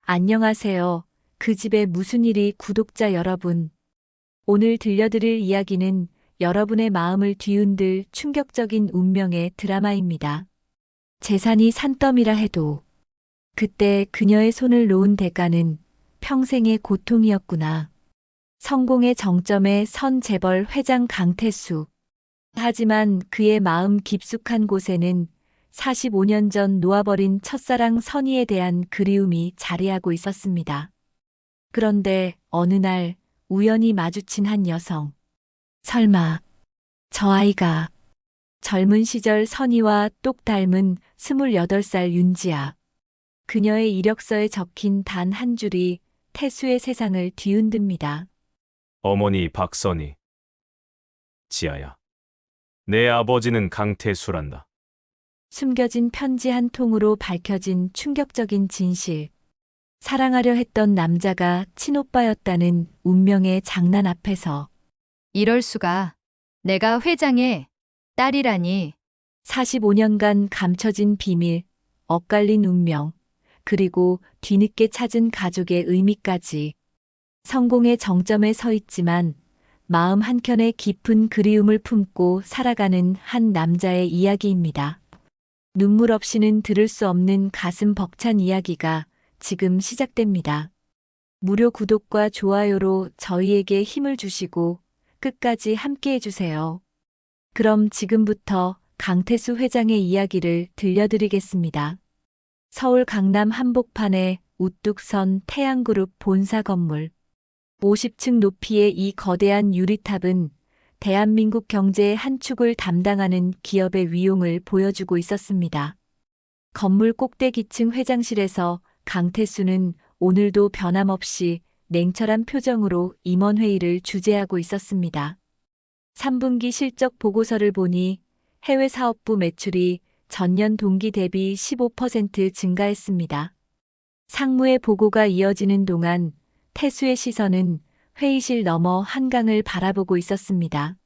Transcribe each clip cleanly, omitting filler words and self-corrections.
안녕하세요. 그 집에 무슨 일이 구독자 여러분. 오늘 들려드릴 이야기는 여러분의 마음을 뒤흔들 충격적인 운명의 드라마입니다. 재산이 산더미라 해도 그때 그녀의 손을 놓은 대가는 평생의 고통이었구나. 성공의 정점에 선 재벌 회장 강태수. 하지만 그의 마음 깊숙한 곳에는 45년 전 놓아버린 첫사랑 선희에 대한 그리움이 자리하고 있었습니다. 그런데 어느 날 우연히 마주친 한 여성. 설마 저 아이가 젊은 시절 선희와 똑 닮은 28살 윤지아. 그녀의 이력서에 적힌 단 한 줄이 태수의 세상을 뒤흔듭니다. 어머니 박선희. 지아야. 내 아버지는 강태수란다. 숨겨진 편지 한 통으로 밝혀진 충격적인 진실. 사랑하려 했던 남자가 친오빠였다는 운명의 장난 앞에서 이럴 수가. 내가 회장의 딸이라니. 45년간 감춰진 비밀, 엇갈린 운명, 그리고 뒤늦게 찾은 가족의 의미까지. 성공의 정점에 서 있지만 마음 한켠에 깊은 그리움을 품고 살아가는 한 남자의 이야기입니다. 눈물 없이는 들을 수 없는 가슴 벅찬 이야기가 지금 시작됩니다. 무료 구독과 좋아요로 저희에게 힘을 주시고 끝까지 함께 해주세요. 그럼 지금부터 강태수 회장의 이야기를 들려드리겠습니다. 서울 강남 한복판의 우뚝 선 태양그룹 본사 건물. 50층 높이의 이 거대한 유리탑은 대한민국 경제의 한 축을 담당하는 기업의 위용을 보여주고 있었습니다. 건물 꼭대기층 회장실에서 강태수는 오늘도 변함없이 냉철한 표정으로 임원회의를 주재하고 있었습니다. 3분기 실적 보고서를 보니 해외 사업부 매출이 전년 동기 대비 15% 증가했습니다. 상무의 보고가 이어지는 동안 태수의 시선은 회의실 너머 한강을 바라보고 있었습니다.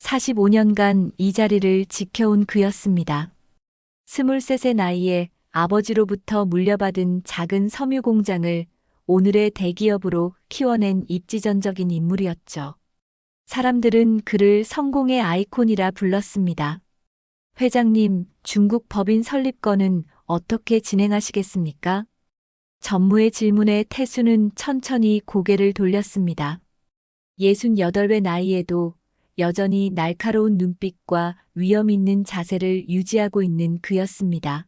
45년간 이 자리를 지켜온 그였습니다. 23의 나이에 아버지로부터 물려받은 작은 섬유 공장을 오늘의 대기업으로 키워낸 입지전적인 인물이었죠. 사람들은 그를 성공의 아이콘이라 불렀습니다. 회장님, 중국 법인 설립건은 어떻게 진행하시겠습니까? 전무의 질문에 태수는 천천히 고개를 돌렸습니다. 68의 나이에도 여전히 날카로운 눈빛과 위험 있는 자세를 유지하고 있는 그였습니다.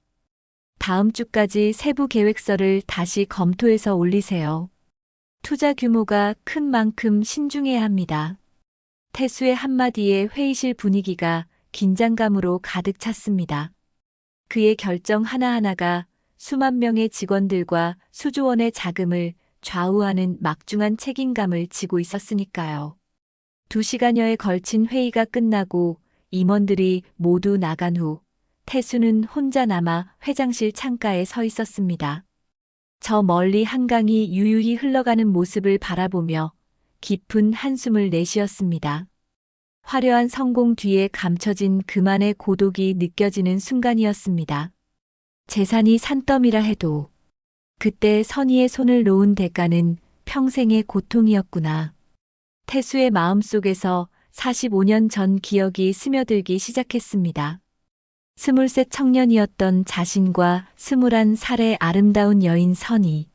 다음 주까지 세부 계획서를 다시 검토해서 올리세요. 투자 규모가 큰 만큼 신중해야 합니다. 태수의 한마디에 회의실 분위기가 긴장감으로 가득 찼습니다. 그의 결정 하나하나가 수만 명의 직원들과 수조 원의 자금을 좌우하는 막중한 책임감을 지고 있었으니까요. 2시간여에 걸친 회의가 끝나고 임원들이 모두 나간 후 태수는 혼자 남아 회장실 창가에 서 있었습니다. 저 멀리 한강이 유유히 흘러가는 모습을 바라보며 깊은 한숨을 내쉬었습니다. 화려한 성공 뒤에 감춰진 그만의 고독이 느껴지는 순간이었습니다. 재산이 산더미라 해도 그때 선희의 손을 놓은 대가는 평생의 고통이었구나. 태수의 마음속에서 45년 전 기억이 스며들기 시작했습니다. 23 청년이었던 자신과 21살의 아름다운 여인 선희.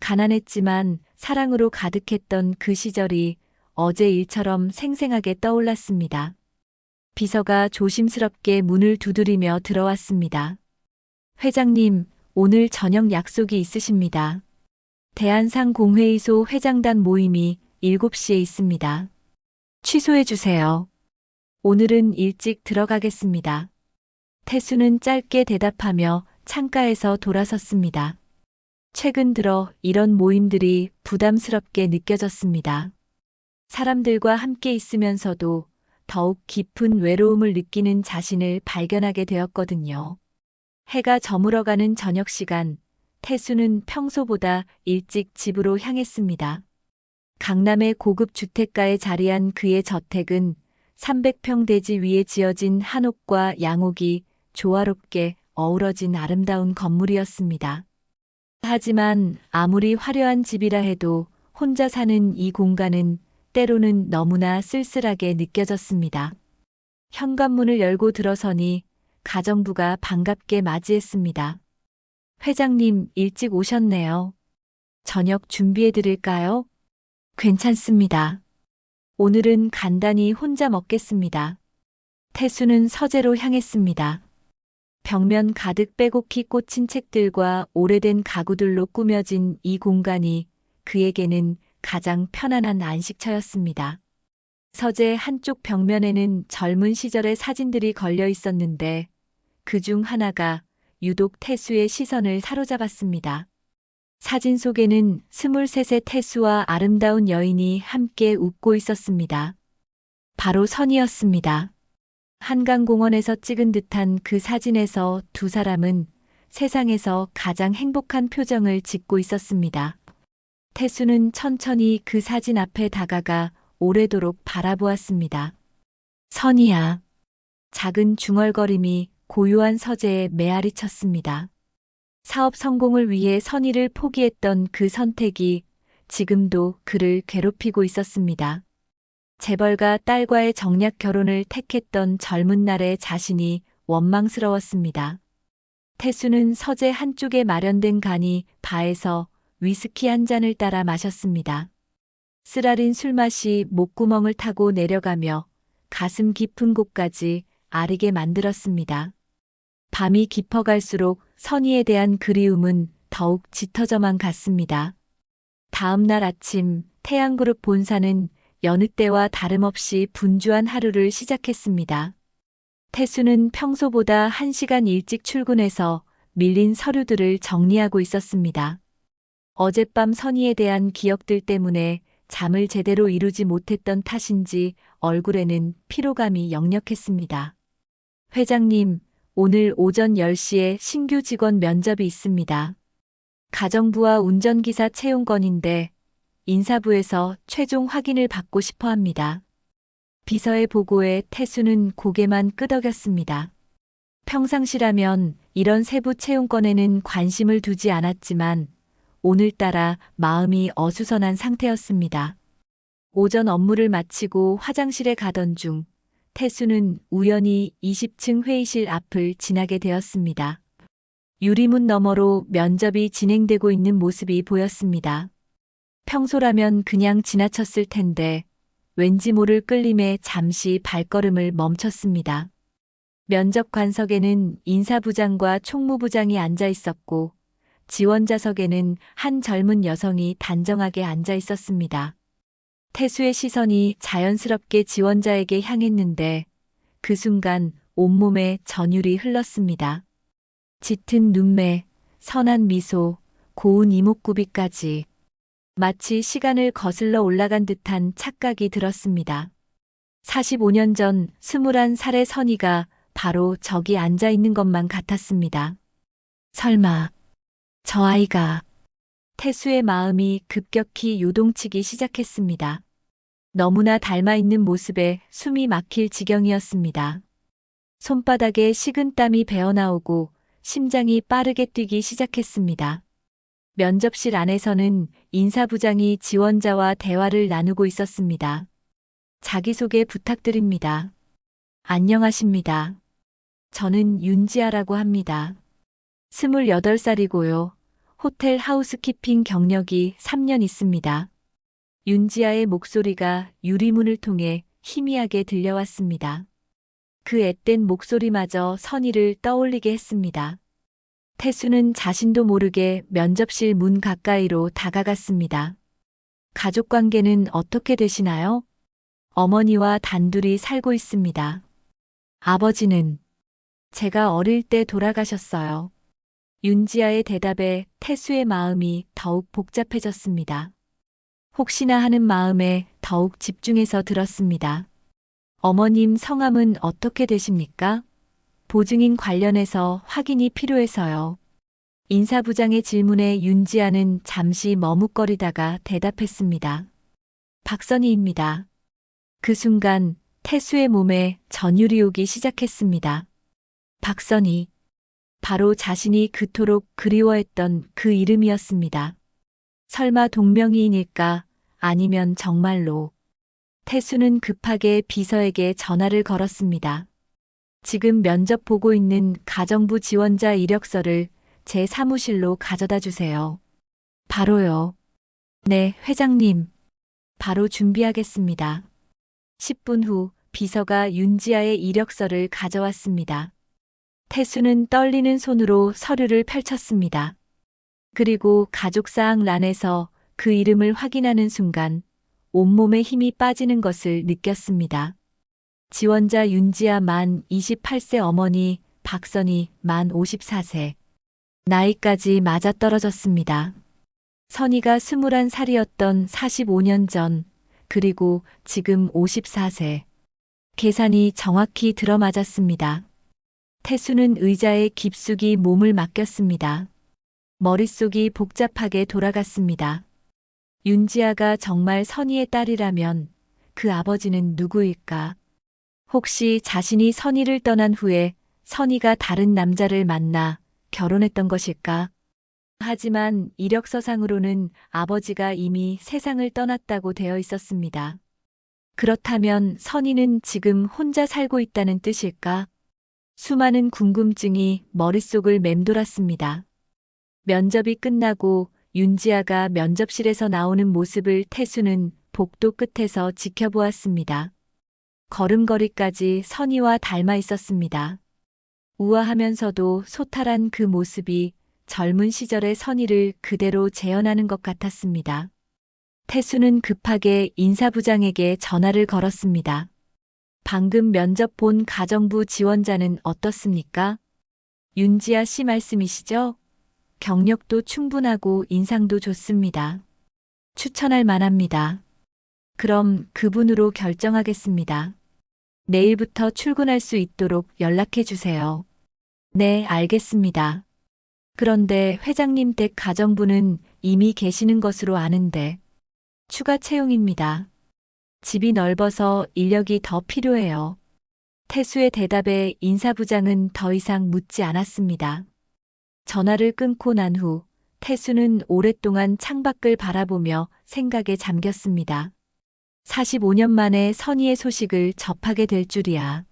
가난했지만 사랑으로 가득했던 그 시절이 어제 일처럼 생생하게 떠올랐습니다. 비서가 조심스럽게 문을 두드리며 들어왔습니다. 회장님, 오늘 저녁 약속이 있으십니다. 대한상공회의소 회장단 모임이 7시에 있습니다. 취소해 주세요. 오늘은 일찍 들어가겠습니다. 태수는 짧게 대답하며 창가에서 돌아섰습니다. 최근 들어 이런 모임들이 부담스럽게 느껴졌습니다. 사람들과 함께 있으면서도 더욱 깊은 외로움을 느끼는 자신을 발견하게 되었거든요. 해가 저물어가는 저녁 시간, 태수는 평소보다 일찍 집으로 향했습니다. 강남의 고급 주택가에 자리한 그의 저택은 300평 대지 위에 지어진 한옥과 양옥이 조화롭게 어우러진 아름다운 건물이었습니다. 하지만 아무리 화려한 집이라 해도 혼자 사는 이 공간은 때로는 너무나 쓸쓸하게 느껴졌습니다. 현관문을 열고 들어서니 가정부가 반갑게 맞이했습니다. 회장님, 일찍 오셨네요. 저녁 준비해 드릴까요? 괜찮습니다. 오늘은 간단히 혼자 먹겠습니다. 태수는 서재로 향했습니다. 벽면 가득 빼곡히 꽂힌 책들과 오래된 가구들로 꾸며진 이 공간이 그에게는 가장 편안한 안식처였습니다. 서재 한쪽 벽면에는 젊은 시절의 사진들이 걸려 있었는데 그 중 하나가 유독 태수의 시선을 사로잡았습니다. 사진 속에는 23의 태수와 아름다운 여인이 함께 웃고 있었습니다. 바로 선이었습니다. 한강공원에서 찍은 듯한 그 사진에서 두 사람은 세상에서 가장 행복한 표정을 짓고 있었습니다. 태수는 천천히 그 사진 앞에 다가가 오래도록 바라보았습니다. 선이야. 작은 중얼거림이 고요한 서재에 메아리 쳤습니다. 사업 성공을 위해 선의를 포기했던 그 선택이 지금도 그를 괴롭히고 있었습니다. 재벌가 딸과의 정략 결혼을 택했던 젊은 날의 자신이 원망스러웠습니다. 태수는 서재 한쪽에 마련된 간이 바에서 위스키 한 잔을 따라 마셨습니다. 쓰라린 술맛이 목구멍을 타고 내려가며 가슴 깊은 곳까지 아리게 만들었습니다. 밤이 깊어갈수록 선의에 대한 그리움은 더욱 짙어져만 갔습니다. 다음 날 아침 태양그룹 본사는 여느 때와 다름없이 분주한 하루를 시작했습니다. 태수는 평소보다 1시간 일찍 출근해서 밀린 서류들을 정리하고 있었습니다. 어젯밤 선의에 대한 기억들 때문에 잠을 제대로 이루지 못했던 탓인지 얼굴에는 피로감이 역력했습니다. 회장님, 오늘 오전 10시에 신규 직원 면접이 있습니다. 가정부와 운전기사 채용 건인데 인사부에서 최종 확인을 받고 싶어 합니다. 비서의 보고에 태수는 고개만 끄덕였습니다. 평상시라면 이런 세부 채용 건에는 관심을 두지 않았지만 오늘따라 마음이 어수선한 상태였습니다. 오전 업무를 마치고 화장실에 가던 중 태수는 우연히 20층 회의실 앞을 지나게 되었습니다. 유리문 너머로 면접이 진행되고 있는 모습이 보였습니다. 평소라면 그냥 지나쳤을 텐데 왠지 모를 끌림에 잠시 발걸음을 멈췄습니다. 면접 관석에는 인사부장과 총무부장이 앉아 있었고 지원자석에는 한 젊은 여성이 단정하게 앉아 있었습니다. 태수의 시선이 자연스럽게 지원자에게 향했는데 그 순간 온몸에 전율이 흘렀습니다. 짙은 눈매, 선한 미소, 고운 이목구비까지 마치 시간을 거슬러 올라간 듯한 착각이 들었습니다. 45년 전 21살의 선희가 바로 저기 앉아 있는 것만 같았습니다. 설마 저 아이가... 태수의 마음이 급격히 요동치기 시작했습니다. 너무나 닮아 있는 모습에 숨이 막힐 지경이었습니다. 손바닥에 식은땀이 배어나오고 심장이 빠르게 뛰기 시작했습니다. 면접실 안에서는 인사부장이 지원자와 대화를 나누고 있었습니다. 자기소개 부탁드립니다. 안녕하십니다. 저는 윤지아라고 합니다. 28살이고요. 호텔 하우스키핑 경력이 3년 있습니다. 윤지아의 목소리가 유리문을 통해 희미하게 들려왔습니다. 그 앳된 목소리마저 선의를 떠올리게 했습니다. 태수는 자신도 모르게 면접실 문 가까이로 다가갔습니다. 가족관계는 어떻게 되시나요? 어머니와 단둘이 살고 있습니다. 아버지는 제가 어릴 때 돌아가셨어요. 윤지아의 대답에 태수의 마음이 더욱 복잡해졌습니다. 혹시나 하는 마음에 더욱 집중해서 들었습니다. 어머님 성함은 어떻게 되십니까? 보증인 관련해서 확인이 필요해서요. 인사부장의 질문에 윤지아는 잠시 머뭇거리다가 대답했습니다. 박선희입니다. 그 순간 태수의 몸에 전율이 오기 시작했습니다. 박선희. 바로 자신이 그토록 그리워했던 그 이름이었습니다. 설마 동명이인일까? 아니면 정말로. 태수는 급하게 비서에게 전화를 걸었습니다. 지금 면접 보고 있는 가정부 지원자 이력서를 제 사무실로 가져다 주세요. 바로요. 네, 회장님. 바로 준비하겠습니다. 10분 후 비서가 윤지아의 이력서를 가져왔습니다. 태수는 떨리는 손으로 서류를 펼쳤습니다. 그리고 가족사항 란에서 그 이름을 확인하는 순간 온몸에 힘이 빠지는 것을 느꼈습니다. 지원자 윤지아 만 28세 어머니 박선희 만 54세. 나이까지 맞아떨어졌습니다. 선희가 21살이었던 45년 전, 그리고 지금 54세. 계산이 정확히 들어맞았습니다. 태수는 의자에 깊숙이 몸을 맡겼습니다. 머릿속이 복잡하게 돌아갔습니다. 윤지아가 정말 선희의 딸이라면 그 아버지는 누구일까? 혹시 자신이 선희를 떠난 후에 선희가 다른 남자를 만나 결혼했던 것일까? 하지만 이력서상으로는 아버지가 이미 세상을 떠났다고 되어 있었습니다. 그렇다면 선희는 지금 혼자 살고 있다는 뜻일까? 수많은 궁금증이 머릿속을 맴돌았습니다. 면접이 끝나고 윤지아가 면접실에서 나오는 모습을 태수는 복도 끝에서 지켜보았습니다. 걸음걸이까지 선희와 닮아 있었습니다. 우아하면서도 소탈한 그 모습이 젊은 시절의 선희를 그대로 재현하는 것 같았습니다. 태수는 급하게 인사부장에게 전화를 걸었습니다. 방금 면접 본 가정부 지원자는 어떻습니까? 윤지아 씨 말씀이시죠? 경력도 충분하고 인상도 좋습니다. 추천할 만합니다. 그럼 그분으로 결정하겠습니다. 내일부터 출근할 수 있도록 연락해 주세요. 네, 알겠습니다. 그런데 회장님 댁 가정부는 이미 계시는 것으로 아는데. 추가 채용입니다. 집이 넓어서 인력이 더 필요해요. 태수의 대답에 인사부장은 더 이상 묻지 않았습니다. 전화를 끊고 난 후 태수는 오랫동안 창밖을 바라보며 생각에 잠겼습니다. 45년 만에 선희의 소식을 접하게 될 줄이야.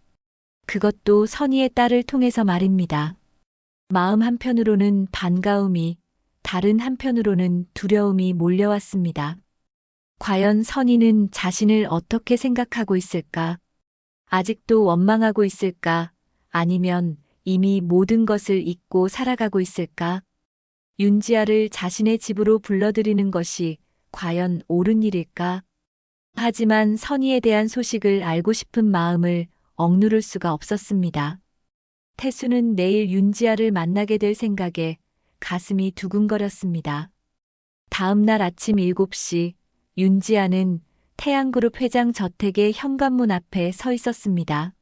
그것도 선희의 딸을 통해서 말입니다. 마음 한편으로는 반가움이, 다른 한편으로는 두려움이 몰려왔습니다. 과연 선희는 자신을 어떻게 생각하고 있을까? 아직도 원망하고 있을까? 아니면 이미 모든 것을 잊고 살아가고 있을까? 윤지아를 자신의 집으로 불러들이는 것이 과연 옳은 일일까? 하지만 선희에 대한 소식을 알고 싶은 마음을 억누를 수가 없었습니다. 태수는 내일 윤지아를 만나게 될 생각에 가슴이 두근거렸습니다. 다음 날 아침 7시 윤지아는 태양그룹 회장 저택의 현관문 앞에 서 있었습니다.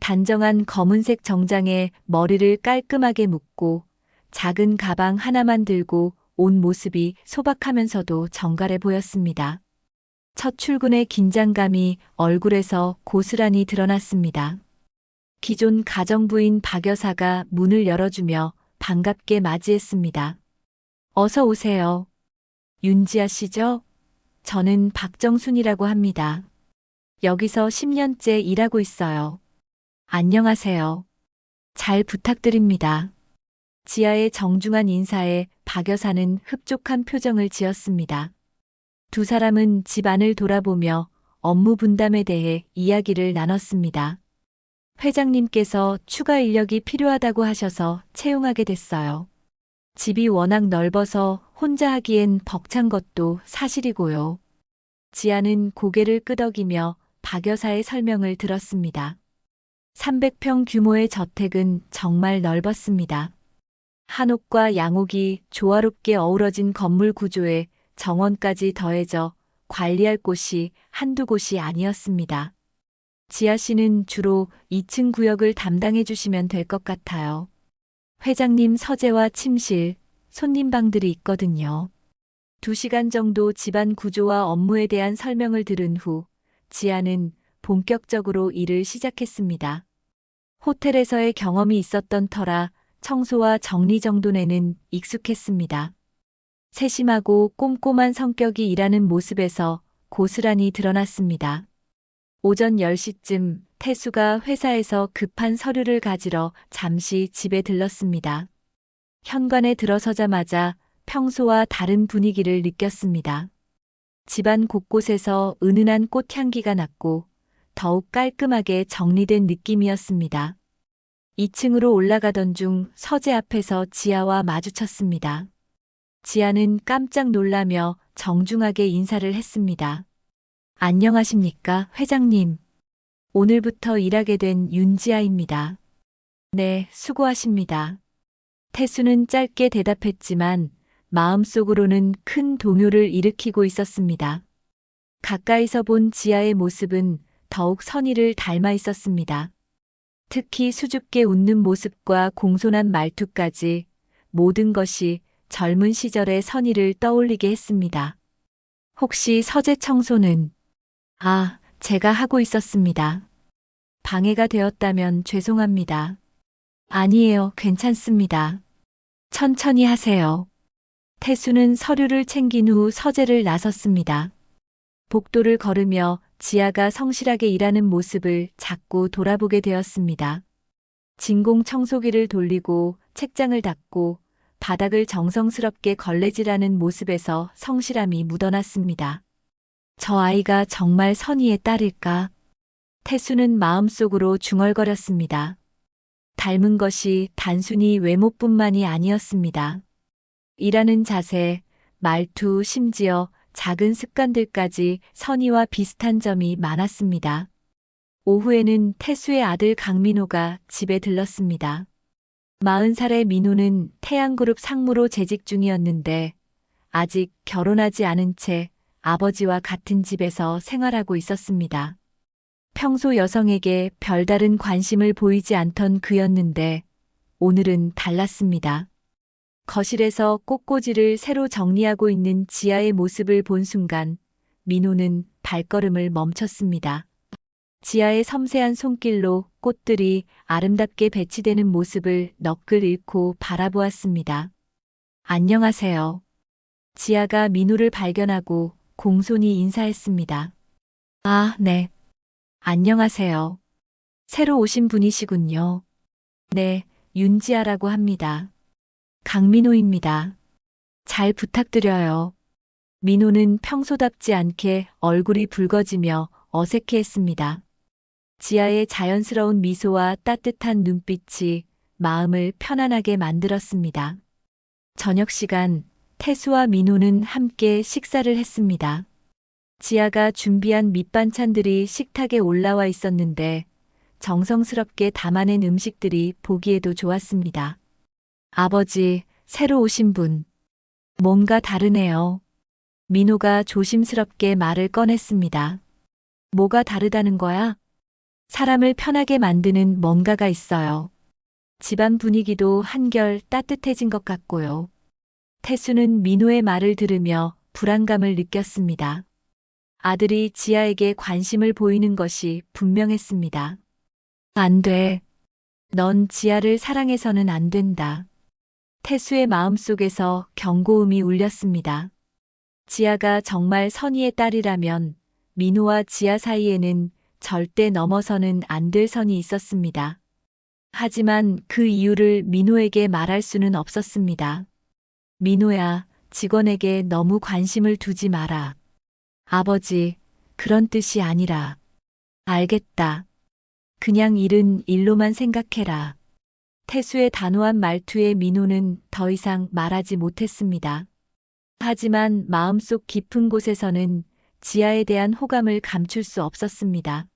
단정한 검은색 정장에 머리를 깔끔하게 묶고 작은 가방 하나만 들고 온 모습이 소박하면서도 정갈해 보였습니다. 첫 출근의 긴장감이 얼굴에서 고스란히 드러났습니다. 기존 가정부인 박 여사가 문을 열어주며 반갑게 맞이했습니다. 어서 오세요. 윤지아 씨죠? 저는 박정순이라고 합니다. 여기서 10년째 일하고 있어요. 안녕하세요. 잘 부탁드립니다. 지아의 정중한 인사에 박 여사는 흡족한 표정을 지었습니다. 두 사람은 집 안을 돌아보며 업무 분담에 대해 이야기를 나눴습니다. 회장님께서 추가 인력이 필요하다고 하셔서 채용하게 됐어요. 집이 워낙 넓어서 혼자 하기엔 벅찬 것도 사실이고요. 지아는 고개를 끄덕이며 박 여사의 설명을 들었습니다. 300평 규모의 저택은 정말 넓었습니다. 한옥과 양옥이 조화롭게 어우러진 건물 구조에 정원까지 더해져 관리할 곳이 한두 곳이 아니었습니다. 지아 씨는 주로 2층 구역을 담당해 주시면 될 것 같아요. 회장님 서재와 침실, 손님방들이 있거든요. 2시간 정도 집안 구조와 업무에 대한 설명을 들은 후 지아는 본격적으로 일을 시작했습니다. 호텔에서의 경험이 있었던 터라 청소와 정리정돈에는 익숙했습니다. 세심하고 꼼꼼한 성격이 일하는 모습에서 고스란히 드러났습니다. 오전 10시쯤 태수가 회사에서 급한 서류를 가지러 잠시 집에 들렀습니다. 현관에 들어서자마자 평소와 다른 분위기를 느꼈습니다. 집안 곳곳에서 은은한 꽃향기가 났고 더욱 깔끔하게 정리된 느낌이었습니다. 2층으로 올라가던 중 서재 앞에서 지아와 마주쳤습니다. 지아는 깜짝 놀라며 정중하게 인사를 했습니다. 안녕하십니까, 회장님. 오늘부터 일하게 된 윤지아입니다. 네, 수고하십니다. 태수는 짧게 대답했지만 마음속으로는 큰 동요를 일으키고 있었습니다. 가까이서 본 지아의 모습은 더욱 선의를 닮아 있었습니다. 특히 수줍게 웃는 모습과 공손한 말투까지 모든 것이 젊은 시절의 선의를 떠올리게 했습니다. 혹시 서재 청소는? 제가 하고 있었습니다. 방해가 되었다면 죄송합니다. 아니에요, 괜찮습니다. 천천히 하세요. 태수는 서류를 챙긴 후 서재를 나섰습니다. 복도를 걸으며 지아가 성실하게 일하는 모습을 자꾸 돌아보게 되었습니다. 진공 청소기를 돌리고 책장을 닦고 바닥을 정성스럽게 걸레질하는 모습에서 성실함이 묻어났습니다. 저 아이가 정말 선의의 딸일까? 태수는 마음속으로 중얼거렸습니다. 닮은 것이 단순히 외모뿐만이 아니었습니다. 일하는 자세, 말투, 심지어 작은 습관들까지 선의와 비슷한 점이 많았습니다. 오후에는 태수의 아들 강민호가 집에 들렀습니다. 40살의 민호는 태양그룹 상무로 재직 중이었는데 아직 결혼하지 않은 채 아버지와 같은 집에서 생활하고 있었습니다. 평소 여성에게 별다른 관심을 보이지 않던 그였는데 오늘은 달랐습니다. 거실에서 꽃꽂이를 새로 정리하고 있는 지아의 모습을 본 순간 민호는 발걸음을 멈췄습니다. 지아의 섬세한 손길로 꽃들이 아름답게 배치되는 모습을 너클 잃고 바라보았습니다. 안녕하세요. 지아가 민호를 발견하고 공손히 인사했습니다. 네. 안녕하세요. 새로 오신 분이시군요. 네, 윤지아라고 합니다. 강민호입니다. 잘 부탁드려요. 민호는 평소답지 않게 얼굴이 붉어지며 어색해했습니다. 지아의 자연스러운 미소와 따뜻한 눈빛이 마음을 편안하게 만들었습니다. 저녁 시간, 태수와 민호는 함께 식사를 했습니다. 지아가 준비한 밑반찬들이 식탁에 올라와 있었는데 정성스럽게 담아낸 음식들이 보기에도 좋았습니다. 아버지, 새로 오신 분. 뭔가 다르네요. 민호가 조심스럽게 말을 꺼냈습니다. 뭐가 다르다는 거야? 사람을 편하게 만드는 뭔가가 있어요. 집안 분위기도 한결 따뜻해진 것 같고요. 태수는 민호의 말을 들으며 불안감을 느꼈습니다. 아들이 지아에게 관심을 보이는 것이 분명했습니다. 안 돼. 넌 지아를 사랑해서는 안 된다. 태수의 마음속에서 경고음이 울렸습니다. 지아가 정말 선의의 딸이라면 민호와 지아 사이에는 절대 넘어서는 안 될 선이 있었습니다. 하지만 그 이유를 민호에게 말할 수는 없었습니다. 민호야, 직원에게 너무 관심을 두지 마라. 아버지, 그런 뜻이 아니라. 알겠다. 그냥 일은 일로만 생각해라. 태수의 단호한 말투에 민호는 더 이상 말하지 못했습니다. 하지만 마음속 깊은 곳에서는 지아에 대한 호감을 감출 수 없었습니다.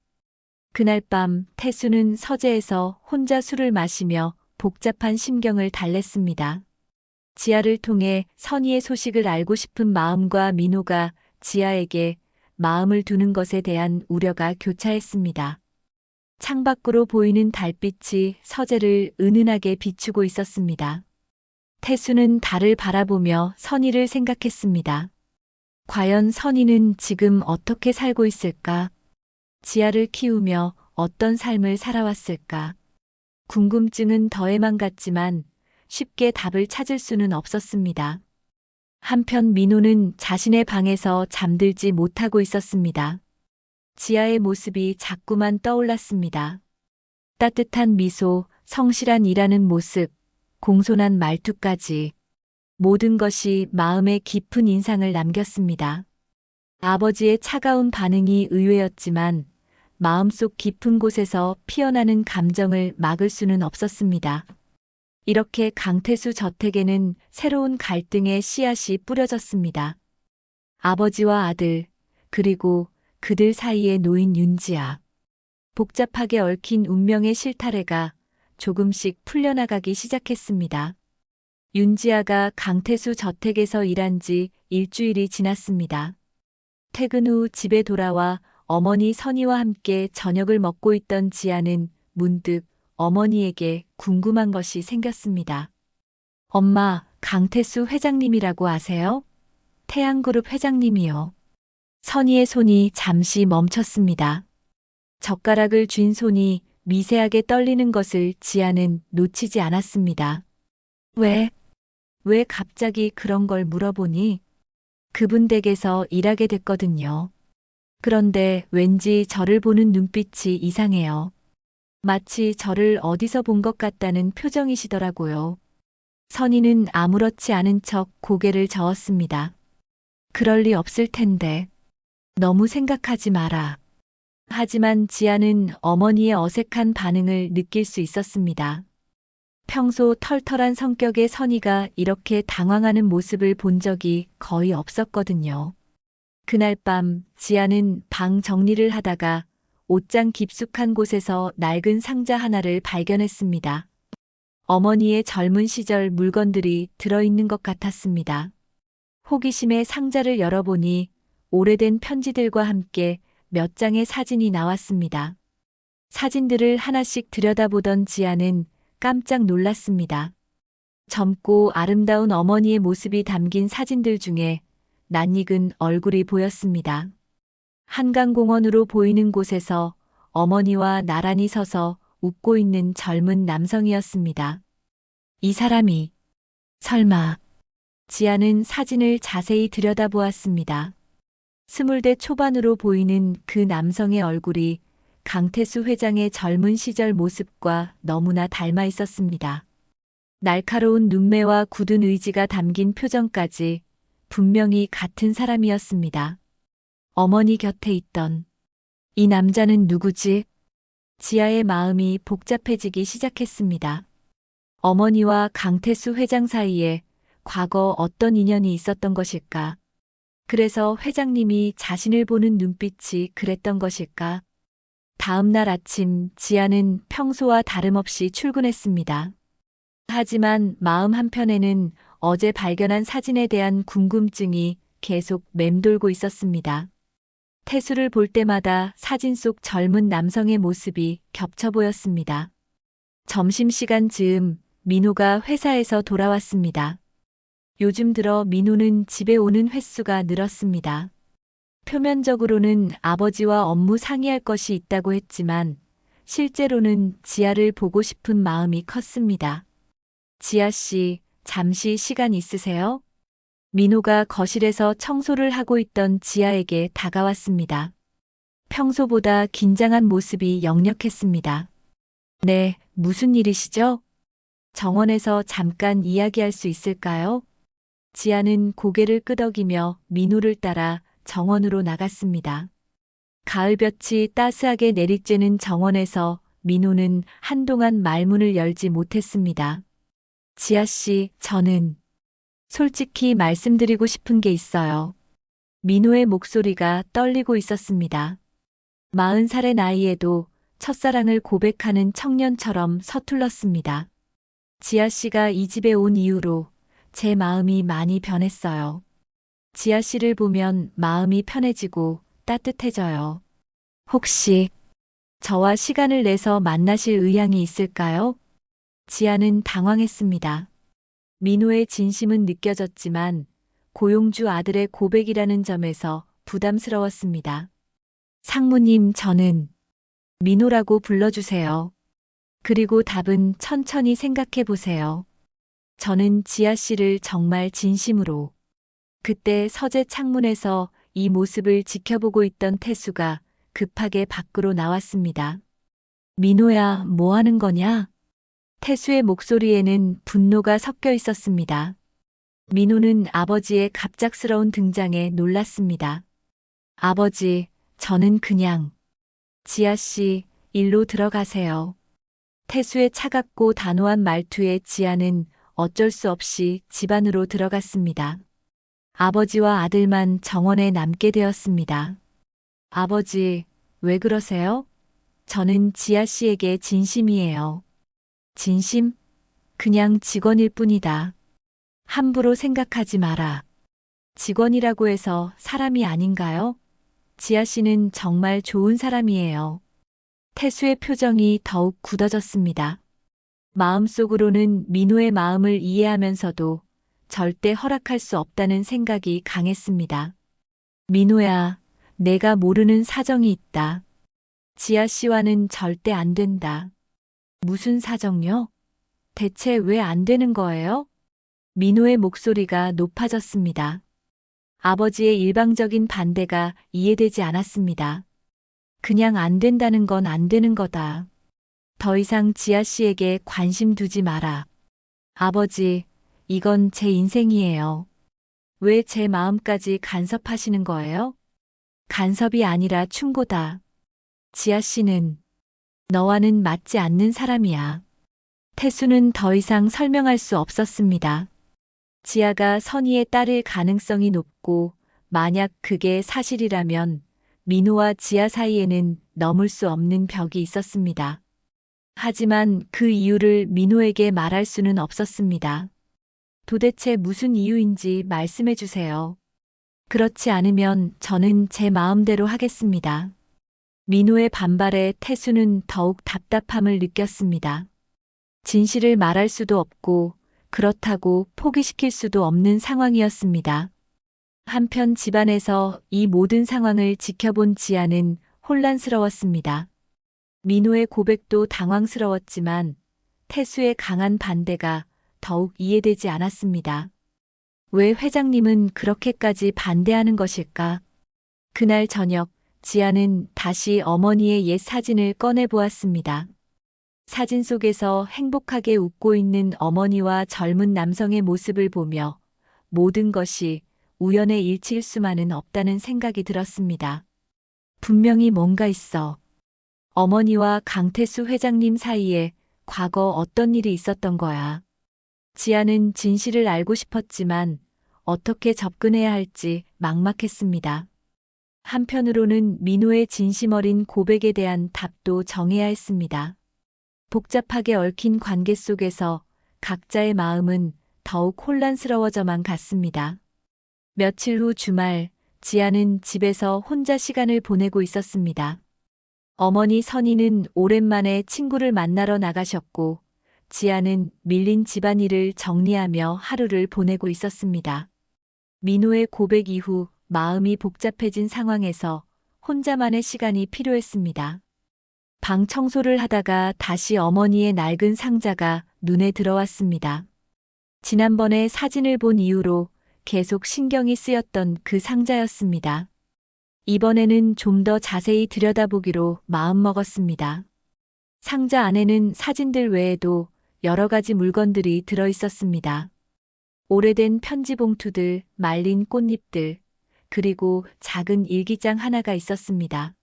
그날 밤 태수는 서재에서 혼자 술을 마시며 복잡한 심경을 달랬습니다. 지아를 통해 선의의 소식을 알고 싶은 마음과 민호가 지아에게 마음을 두는 것에 대한 우려가 교차했습니다. 창밖으로 보이는 달빛이 서재를 은은하게 비추고 있었습니다. 태수는 달을 바라보며 선의를 생각했습니다. 과연 선의는 지금 어떻게 살고 있을까? 지아를 키우며 어떤 삶을 살아왔을까? 궁금증은 더해만 갔지만 쉽게 답을 찾을 수는 없었습니다. 한편 민호는 자신의 방에서 잠들지 못하고 있었습니다. 지아의 모습이 자꾸만 떠올랐습니다. 따뜻한 미소, 성실한 일하는 모습, 공손한 말투까지 모든 것이 마음에 깊은 인상을 남겼습니다. 아버지의 차가운 반응이 의외였지만 마음속 깊은 곳에서 피어나는 감정을 막을 수는 없었습니다. 이렇게 강태수 저택에는 새로운 갈등의 씨앗이 뿌려졌습니다. 아버지와 아들, 그리고 그들 사이에 놓인 윤지아. 복잡하게 얽힌 운명의 실타래가 조금씩 풀려나가기 시작했습니다. 윤지아가 강태수 저택에서 일한 지 일주일이 지났습니다. 퇴근 후 집에 돌아와 어머니 선희와 함께 저녁을 먹고 있던 지아는 문득 어머니에게 궁금한 것이 생겼습니다. 엄마, 강태수 회장님이라고 아세요? 태양그룹 회장님이요. 선희의 손이 잠시 멈췄습니다. 젓가락을 쥔 손이 미세하게 떨리는 것을 지아는 놓치지 않았습니다. 왜 갑자기 그런 걸 물어보니? 그분 댁에서 일하게 됐거든요. 그런데 왠지 저를 보는 눈빛이 이상해요. 마치 저를 어디서 본 것 같다는 표정이시더라고요. 선희는 아무렇지 않은 척 고개를 저었습니다. 그럴 리 없을 텐데. 너무 생각하지 마라. 하지만 지아는 어머니의 어색한 반응을 느낄 수 있었습니다. 평소 털털한 성격의 선희가 이렇게 당황하는 모습을 본 적이 거의 없었거든요. 그날 밤 지아는 방 정리를 하다가 옷장 깊숙한 곳에서 낡은 상자 하나를 발견했습니다. 어머니의 젊은 시절 물건들이 들어있는 것 같았습니다. 호기심에 상자를 열어보니 오래된 편지들과 함께 몇 장의 사진이 나왔습니다. 사진들을 하나씩 들여다보던 지아는 깜짝 놀랐습니다. 젊고 아름다운 어머니의 모습이 담긴 사진들 중에 낯익은 얼굴이 보였습니다. 한강공원으로 보이는 곳에서 어머니와 나란히 서서 웃고 있는 젊은 남성이었습니다. 이 사람이 설마. 지아는 사진을 자세히 들여다보았습니다. 20대 초반으로 보이는 그 남성의 얼굴이 강태수 회장의 젊은 시절 모습과 너무나 닮아 있었습니다. 날카로운 눈매와 굳은 의지가 담긴 표정까지 분명히 같은 사람이었습니다. 어머니 곁에 있던 이 남자는 누구지? 지아의 마음이 복잡해지기 시작했습니다. 어머니와 강태수 회장 사이에 과거 어떤 인연이 있었던 것일까? 그래서 회장님이 자신을 보는 눈빛이 그랬던 것일까? 다음 날 아침 지아는 평소와 다름없이 출근했습니다. 하지만 마음 한편에는 어제 발견한 사진에 대한 궁금증이 계속 맴돌고 있었습니다. 태수를 볼 때마다 사진 속 젊은 남성의 모습이 겹쳐 보였습니다. 점심시간 즈음 민호가 회사에서 돌아왔습니다. 요즘 들어 민호는 집에 오는 횟수가 늘었습니다. 표면적으로는 아버지와 업무 상의할 것이 있다고 했지만 실제로는 지아를 보고 싶은 마음이 컸습니다. 지아 씨, 잠시 시간 있으세요? 민호가 거실에서 청소를 하고 있던 지아에게 다가왔습니다. 평소보다 긴장한 모습이 역력했습니다. 네, 무슨 일이시죠? 정원에서 잠깐 이야기할 수 있을까요? 지아는 고개를 끄덕이며 민호를 따라 정원으로 나갔습니다. 가을볕이 따스하게 내리쬐는 정원에서 민호는 한동안 말문을 열지 못했습니다. 지아 씨, 저는 솔직히 말씀드리고 싶은 게 있어요. 민호의 목소리가 떨리고 있었습니다. 40살의 나이에도 첫사랑을 고백하는 청년처럼 서툴렀습니다. 지아 씨가 이 집에 온 이후로 제 마음이 많이 변했어요. 지아 씨를 보면 마음이 편해지고 따뜻해져요. 혹시 저와 시간을 내서 만나실 의향이 있을까요? 지아는 당황했습니다. 민호의 진심은 느껴졌지만 고용주 아들의 고백이라는 점에서 부담스러웠습니다. 상무님, 저는 민호라고 불러주세요. 그리고 답은 천천히 생각해 보세요. 저는 지아 씨를 정말 진심으로. 그때 서재 창문에서 이 모습을 지켜보고 있던 태수가 급하게 밖으로 나왔습니다. 민호야, 뭐 하는 거냐? 태수의 목소리에는 분노가 섞여 있었습니다. 민호는 아버지의 갑작스러운 등장에 놀랐습니다. 아버지, 저는 그냥. 지아 씨, 일로 들어가세요. 태수의 차갑고 단호한 말투에 지아는 어쩔 수 없이 집 안으로 들어갔습니다. 아버지와 아들만 정원에 남게 되었습니다. 아버지, 왜 그러세요? 저는 지아 씨에게 진심이에요. 진심? 그냥 직원일 뿐이다. 함부로 생각하지 마라. 직원이라고 해서 사람이 아닌가요? 지아 씨는 정말 좋은 사람이에요. 태수의 표정이 더욱 굳어졌습니다. 마음속으로는 민호의 마음을 이해하면서도 절대 허락할 수 없다는 생각이 강했습니다. 민호야, 내가 모르는 사정이 있다. 지아 씨와는 절대 안 된다. 무슨 사정요? 대체 왜 안 되는 거예요? 민호의 목소리가 높아졌습니다. 아버지의 일방적인 반대가 이해되지 않았습니다. 그냥 안 된다는 건 안 되는 거다. 더 이상 지아 씨에게 관심 두지 마라. 아버지, 이건 제 인생이에요. 왜 제 마음까지 간섭하시는 거예요? 간섭이 아니라 충고다. 지아 씨는 너와는 맞지 않는 사람이야. 태수는 더 이상 설명할 수 없었습니다. 지아가 선희의 딸일 가능성이 높고 만약 그게 사실이라면 민호와 지아 사이에는 넘을 수 없는 벽이 있었습니다. 하지만 그 이유를 민호에게 말할 수는 없었습니다. 도대체 무슨 이유인지 말씀해 주세요. 그렇지 않으면 저는 제 마음대로 하겠습니다. 민호의 반발에 태수는 더욱 답답함을 느꼈습니다. 진실을 말할 수도 없고 그렇다고 포기시킬 수도 없는 상황이었습니다. 한편 집안에서 이 모든 상황을 지켜본 지아는 혼란스러웠습니다. 민호의 고백도 당황스러웠지만 태수의 강한 반대가 더욱 이해되지 않았습니다. 왜 회장님은 그렇게까지 반대하는 것일까? 그날 저녁 지아는 다시 어머니의 옛 사진을 꺼내 보았습니다. 사진 속에서 행복하게 웃고 있는 어머니와 젊은 남성의 모습을 보며 모든 것이 우연의 일치일 수만은 없다는 생각이 들었습니다. 분명히 뭔가 있어. 어머니와 강태수 회장님 사이에 과거 어떤 일이 있었던 거야. 지아는 진실을 알고 싶었지만 어떻게 접근해야 할지 막막했습니다. 한편으로는 민호의 진심 어린 고백에 대한 답도 정해야 했습니다. 복잡하게 얽힌 관계 속에서 각자의 마음은 더욱 혼란스러워져만 갔습니다. 며칠 후 주말, 지아는 집에서 혼자 시간을 보내고 있었습니다. 어머니 선희는 오랜만에 친구를 만나러 나가셨고, 지아는 밀린 집안일을 정리하며 하루를 보내고 있었습니다. 민호의 고백 이후 마음이 복잡해진 상황에서 혼자만의 시간이 필요했습니다. 방 청소를 하다가 다시 어머니의 낡은 상자가 눈에 들어왔습니다. 지난번에 사진을 본 이후로 계속 신경이 쓰였던 그 상자였습니다. 이번에는 좀 더 자세히 들여다보기로 마음먹었습니다. 상자 안에는 사진들 외에도 여러 가지 물건들이 들어 있었습니다. 오래된 편지 봉투들, 말린 꽃잎들, 그리고 작은 일기장 하나가 있었습니다.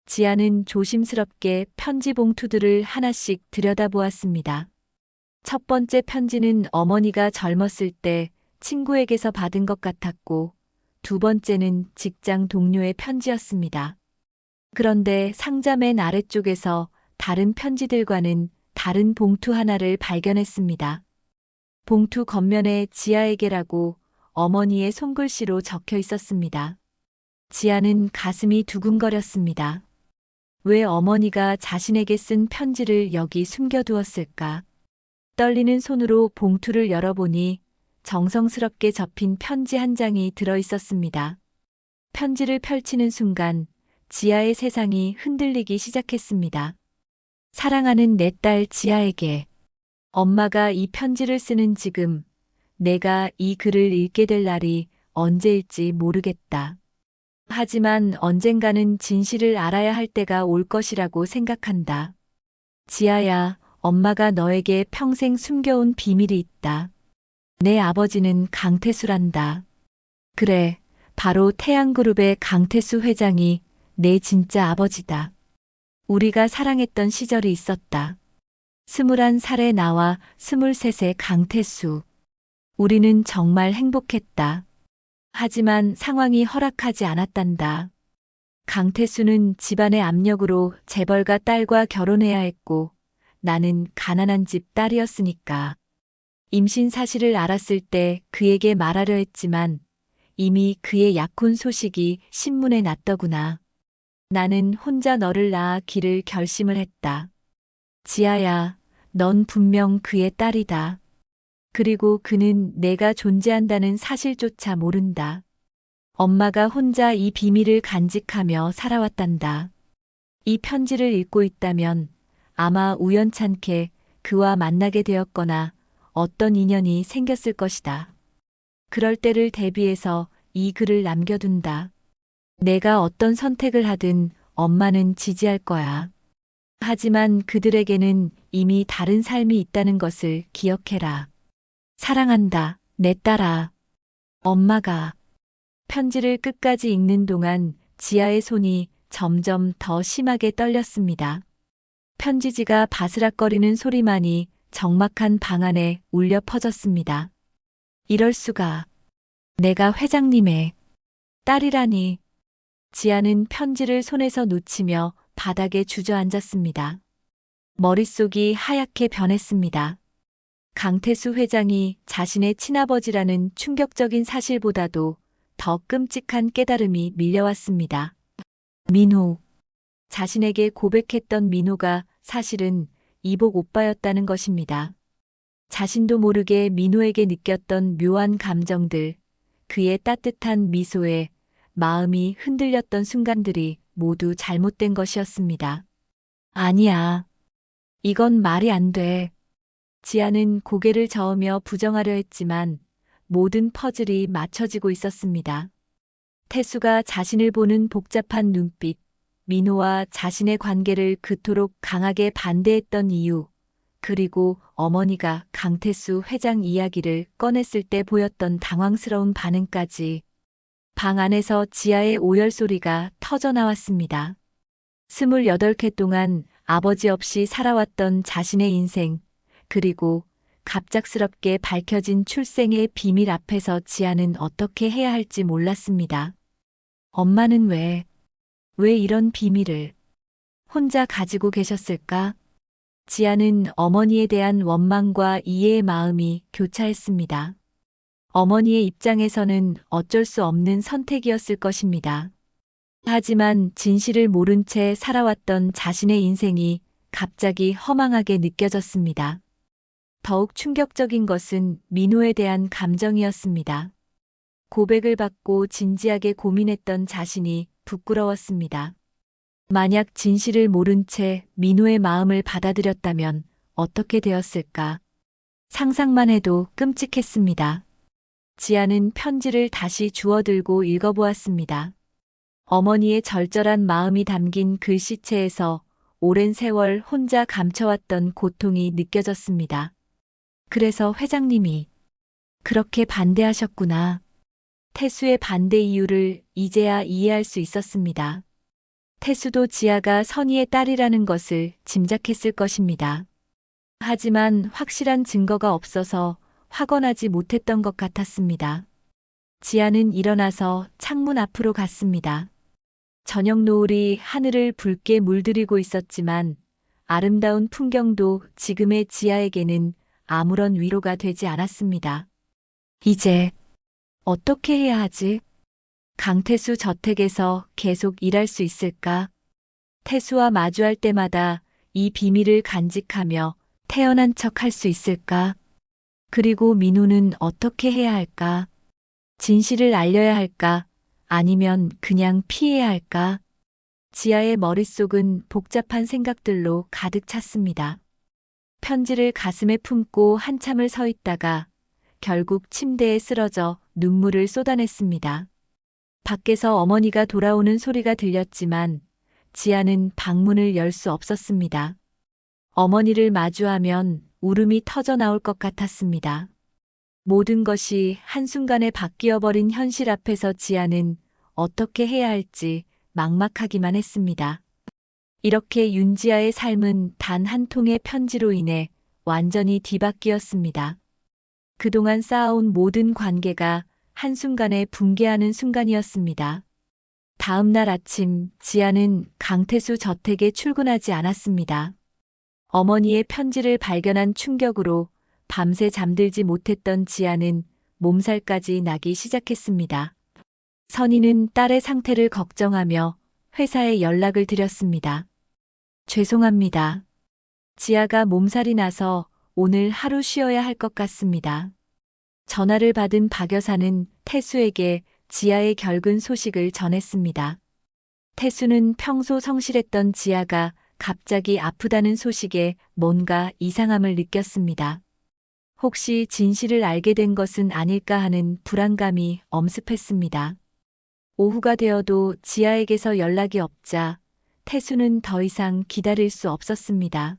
지아는 조심스럽게 편지 봉투들을 하나씩 들여다보았습니다. 첫 번째 편지는 어머니가 젊었을 때 친구에게서 받은 것 같았고, 두 번째는 직장 동료의 편지였습니다. 그런데 상자 맨 아래쪽에서 다른 편지들과는 다른 봉투 하나를 발견했습니다. 봉투 겉면에 지아에게라고 어머니의 손글씨로 적혀 있었습니다. 지아는 가슴이 두근거렸습니다. 왜 어머니가 자신에게 쓴 편지를 여기 숨겨두었을까? 떨리는 손으로 봉투를 열어보니 정성스럽게 접힌 편지 한 장이 들어 있었습니다. 편지를 펼치는 순간 지아의 세상이 흔들리기 시작했습니다. 사랑하는 내 딸 지아에게 엄마가 이 편지를 쓰는 지금 내가 이 글을 읽게 될 날이 언제일지 모르겠다. 하지만 언젠가는 진실을 알아야 할 때가 올 것이라고 생각한다. 지아야, 엄마가 너에게 평생 숨겨온 비밀이 있다. 내 아버지는 강태수란다. 그래, 바로 태양그룹의 강태수 회장이 내 진짜 아버지다. 우리가 사랑했던 시절이 있었다. 21살의 나와 23의 강태수. 우리는 정말 행복했다. 하지만 상황이 허락하지 않았단다. 강태수는 집안의 압력으로 재벌가 딸과 결혼해야 했고 나는 가난한 집 딸이었으니까. 임신 사실을 알았을 때 그에게 말하려 했지만 이미 그의 약혼 소식이 신문에 났더구나. 나는 혼자 너를 낳아 기를 결심을 했다. 지아야, 넌 분명 그의 딸이다. 그리고 그는 내가 존재한다는 사실조차 모른다. 엄마가 혼자 이 비밀을 간직하며 살아왔단다. 이 편지를 읽고 있다면 아마 우연찮게 그와 만나게 되었거나 어떤 인연이 생겼을 것이다. 그럴 때를 대비해서 이 글을 남겨둔다. 내가 어떤 선택을 하든 엄마는 지지할 거야. 하지만 그들에게는 이미 다른 삶이 있다는 것을 기억해라. 사랑한다, 내 딸아. 엄마가. 편지를 끝까지 읽는 동안 지아의 손이 점점 더 심하게 떨렸습니다. 편지지가 바스락거리는 소리만이 적막한 방 안에 울려 퍼졌습니다. 이럴 수가. 내가 회장님의 딸이라니. 지아는 편지를 손에서 놓치며 바닥에 주저앉았습니다. 머릿속이 하얗게 변했습니다. 강태수 회장이 자신의 친아버지라는 충격적인 사실보다도 더 끔찍한 깨달음이 밀려왔습니다. 민호. 자신에게 고백했던 민호가 사실은 이복 오빠였다는 것입니다. 자신도 모르게 민호에게 느꼈던 묘한 감정들, 그의 따뜻한 미소에 마음이 흔들렸던 순간들이 모두 잘못된 것이었습니다. 아니야. 이건 말이 안 돼. 지아는 고개를 저으며 부정하려 했지만 모든 퍼즐이 맞춰지고 있었습니다. 태수가 자신을 보는 복잡한 눈빛, 민호와 자신의 관계를 그토록 강하게 반대했던 이유, 그리고 어머니가 강태수 회장 이야기를 꺼냈을 때 보였던 당황스러운 반응까지. 방 안에서 지아의 오열 소리가 터져나왔습니다. 28회 동안 아버지 없이 살아왔던 자신의 인생, 그리고 갑작스럽게 밝혀진 출생의 비밀 앞에서 지아는 어떻게 해야 할지 몰랐습니다. 엄마는 왜 이런 비밀을 혼자 가지고 계셨을까? 지아는 어머니에 대한 원망과 이해의 마음이 교차했습니다. 어머니의 입장에서는 어쩔 수 없는 선택이었을 것입니다. 하지만 진실을 모른 채 살아왔던 자신의 인생이 갑자기 허망하게 느껴졌습니다. 더욱 충격적인 것은 민호에 대한 감정이었습니다. 고백을 받고 진지하게 고민했던 자신이 부끄러웠습니다. 만약 진실을 모른 채 민호의 마음을 받아들였다면 어떻게 되었을까? 상상만 해도 끔찍했습니다. 지아는 편지를 다시 주워들고 읽어보았습니다. 어머니의 절절한 마음이 담긴 글씨체에서 오랜 세월 혼자 감춰왔던 고통이 느껴졌습니다. 그래서 회장님이 그렇게 반대하셨구나. 태수의 반대 이유를 이제야 이해할 수 있었습니다. 태수도 지아가 선희의 딸이라는 것을 짐작했을 것입니다. 하지만 확실한 증거가 없어서 확언하지 못했던 것 같았습니다. 지아는 일어나서 창문 앞으로 갔습니다. 저녁 노을이 하늘을 붉게 물들이고 있었지만 아름다운 풍경도 지금의 지아에게는 아무런 위로가 되지 않았습니다. 이제 어떻게 해야 하지? 강태수 저택에서 계속 일할 수 있을까? 태수와 마주할 때마다 이 비밀을 간직하며 태어난 척 할 수 있을까? 그리고 민호는 어떻게 해야 할까? 진실을 알려야 할까? 아니면 그냥 피해야 할까? 지아의 머릿속은 복잡한 생각들로 가득 찼습니다. 편지를 가슴에 품고 한참을 서 있다가 결국 침대에 쓰러져 눈물을 쏟아냈습니다. 밖에서 어머니가 돌아오는 소리가 들렸지만 지아는 방문을 열 수 없었습니다. 어머니를 마주하면 울음이 터져 나올 것 같았습니다. 모든 것이 한순간에 바뀌어 버린 현실 앞에서 지아는 어떻게 해야 할지 막막하기만 했습니다. 이렇게 윤지아의 삶은 단 한 통의 편지로 인해 완전히 뒤바뀌었습니다. 그동안 쌓아온 모든 관계가 한순간에 붕괴하는 순간이었습니다. 다음 날 아침 지아는 강태수 저택에 출근하지 않았습니다. 어머니의 편지를 발견한 충격으로 밤새 잠들지 못했던 지아는 몸살까지 나기 시작했습니다. 선희는 딸의 상태를 걱정하며 회사에 연락을 드렸습니다. 죄송합니다. 지아가 몸살이 나서 오늘 하루 쉬어야 할 것 같습니다. 전화를 받은 박 여사는 태수에게 지아의 결근 소식을 전했습니다. 태수는 평소 성실했던 지아가 갑자기 아프다는 소식에 뭔가 이상함을 느꼈습니다. 혹시 진실을 알게 된 것은 아닐까 하는 불안감이 엄습했습니다. 오후가 되어도 지아에게서 연락이 없자 태수는 더 이상 기다릴 수 없었습니다.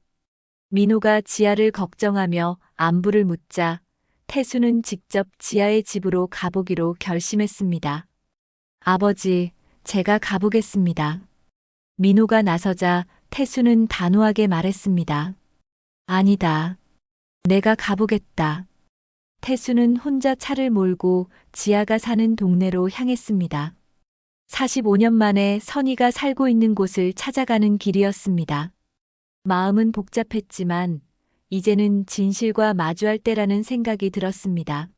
민호가 지아를 걱정하며 안부를 묻자 태수는 직접 지아의 집으로 가보기로 결심했습니다. 아버지, 제가 가보겠습니다. 민호가 나서자 태수는 단호하게 말했습니다. 아니다. 내가 가보겠다. 태수는 혼자 차를 몰고 지아가 사는 동네로 향했습니다. 45년 만에 선희가 살고 있는 곳을 찾아가는 길이었습니다. 마음은 복잡했지만 이제는 진실과 마주할 때라는 생각이 들었습니다.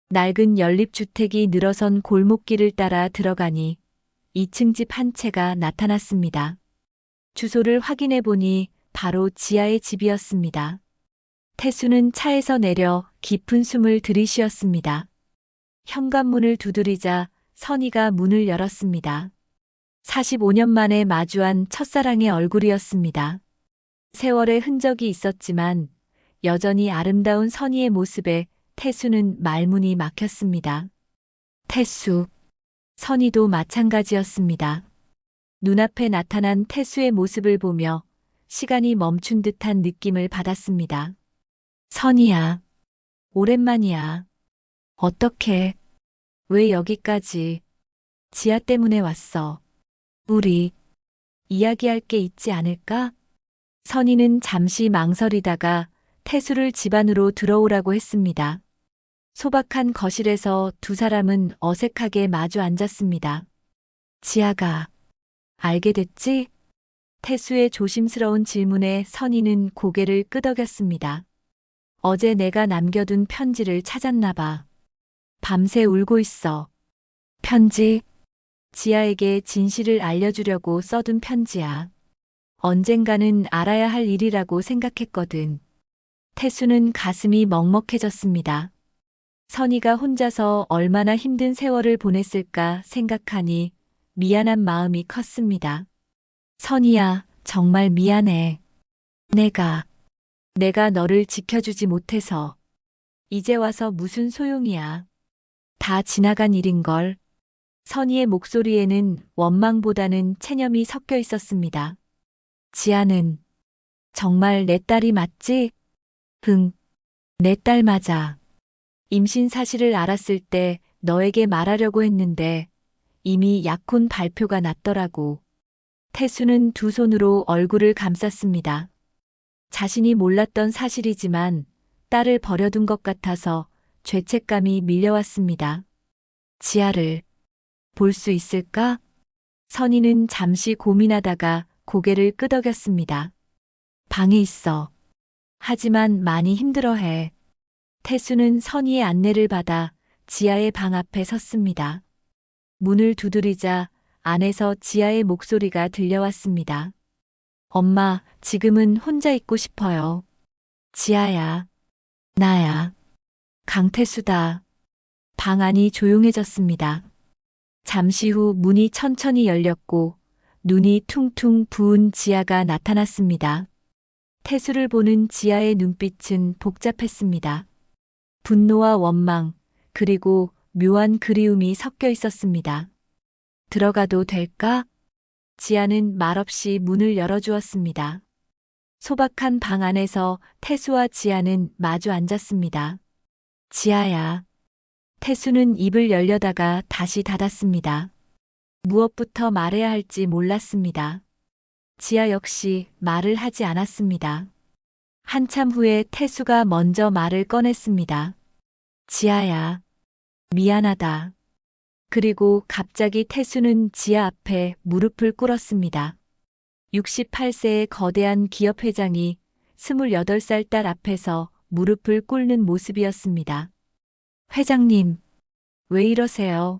낡은 연립주택이 늘어선 골목길을 따라 들어가니 2층 집 한 채가 나타났습니다. 주소를 확인해 보니 바로 지아의 집이었습니다. 태수는 차에서 내려 깊은 숨을 들이쉬었습니다. 현관문을 두드리자 선희가 문을 열었습니다. 45년 만에 마주한 첫사랑의 얼굴이었습니다. 세월의 흔적이 있었지만 여전히 아름다운 선희의 모습에 태수는 말문이 막혔습니다. 태수, 선희도 마찬가지였습니다. 눈앞에 나타난 태수의 모습을 보며 시간이 멈춘 듯한 느낌을 받았습니다. 선희야, 오랜만이야. 어떻게, 왜 여기까지, 지아 때문에 왔어. 우리, 이야기할 게 있지 않을까? 선희는 잠시 망설이다가 태수를 집 안으로 들어오라고 했습니다. 소박한 거실에서 두 사람은 어색하게 마주 앉았습니다. 지아가, 알게 됐지? 태수의 조심스러운 질문에 선희는 고개를 끄덕였습니다. 어제 내가 남겨둔 편지를 찾았나 봐. 밤새 울고 있어. 편지? 지아에게 진실을 알려주려고 써둔 편지야. 언젠가는 알아야 할 일이라고 생각했거든. 태수는 가슴이 먹먹해졌습니다. 선희가 혼자서 얼마나 힘든 세월을 보냈을까 생각하니 미안한 마음이 컸습니다. 선희야, 정말 미안해. 내가 너를 지켜주지 못해서. 이제 와서 무슨 소용이야. 다 지나간 일인걸. 선희의 목소리에는 원망보다는 체념이 섞여 있었습니다. 지아는 정말 내 딸이 맞지? 응, 내 딸 맞아. 임신 사실을 알았을 때 너에게 말하려고 했는데 이미 약혼 발표가 났더라고. 태수는 두 손으로 얼굴을 감쌌습니다. 자신이 몰랐던 사실이지만 딸을 버려둔 것 같아서 죄책감이 밀려왔습니다. 지아를 볼 수 있을까? 선희는 잠시 고민하다가 고개를 끄덕였습니다. 방에 있어. 하지만 많이 힘들어해. 태수는 선희의 안내를 받아 지아의 방 앞에 섰습니다. 문을 두드리자 안에서 지아의 목소리가 들려왔습니다. 엄마, 지금은 혼자 있고 싶어요. 지아야, 나야, 강태수다. 방 안이 조용해졌습니다. 잠시 후 문이 천천히 열렸고 눈이 퉁퉁 부은 지아가 나타났습니다. 태수를 보는 지아의 눈빛은 복잡했습니다. 분노와 원망, 그리고 묘한 그리움이 섞여 있었습니다. 들어가도 될까? 지아는 말없이 문을 열어주었습니다. 소박한 방 안에서 태수와 지아는 마주 앉았습니다. 지아야. 태수는 입을 열려다가 다시 닫았습니다. 무엇부터 말해야 할지 몰랐습니다. 지아 역시 말을 하지 않았습니다. 한참 후에 태수가 먼저 말을 꺼냈습니다. 지아야. 미안하다. 그리고 갑자기 태수는 지아 앞에 무릎을 꿇었습니다. 68세의 거대한 기업 회장이 28살 딸 앞에서 무릎을 꿇는 모습이었습니다. 회장님, 왜 이러세요?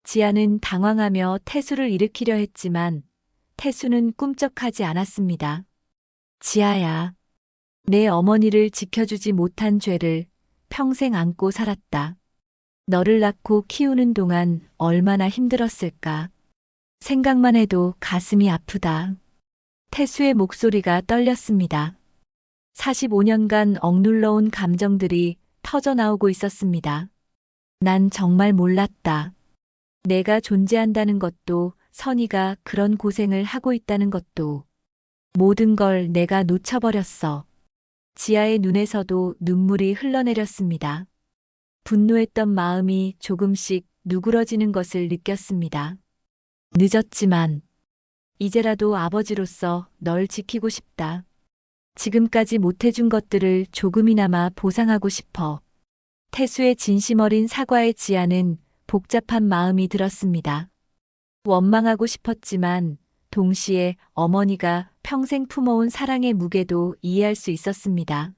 지아는 당황하며 태수를 일으키려 했지만 태수는 꿈쩍하지 않았습니다. 지아야, 내 어머니를 지켜주지 못한 죄를 평생 안고 살았다. 너를 낳고 키우는 동안 얼마나 힘들었을까. 생각만 해도 가슴이 아프다. 태수의 목소리가 떨렸습니다. 45년간 억눌러온 감정들이 터져나오고 있었습니다. 난 정말 몰랐다. 내가 존재한다는 것도, 선이가 그런 고생을 하고 있다는 것도, 모든 걸 내가 놓쳐버렸어. 지아의 눈에서도 눈물이 흘러내렸습니다. 분노했던 마음이 조금씩 누그러지는 것을 느꼈습니다. 늦었지만 이제라도 아버지로서 널 지키고 싶다. 지금까지 못해준 것들을 조금이나마 보상하고 싶어. 태수의 진심 어린 사과에 지아는 복잡한 마음이 들었습니다. 원망하고 싶었지만 동시에 어머니가 평생 품어온 사랑의 무게도 이해할 수 있었습니다.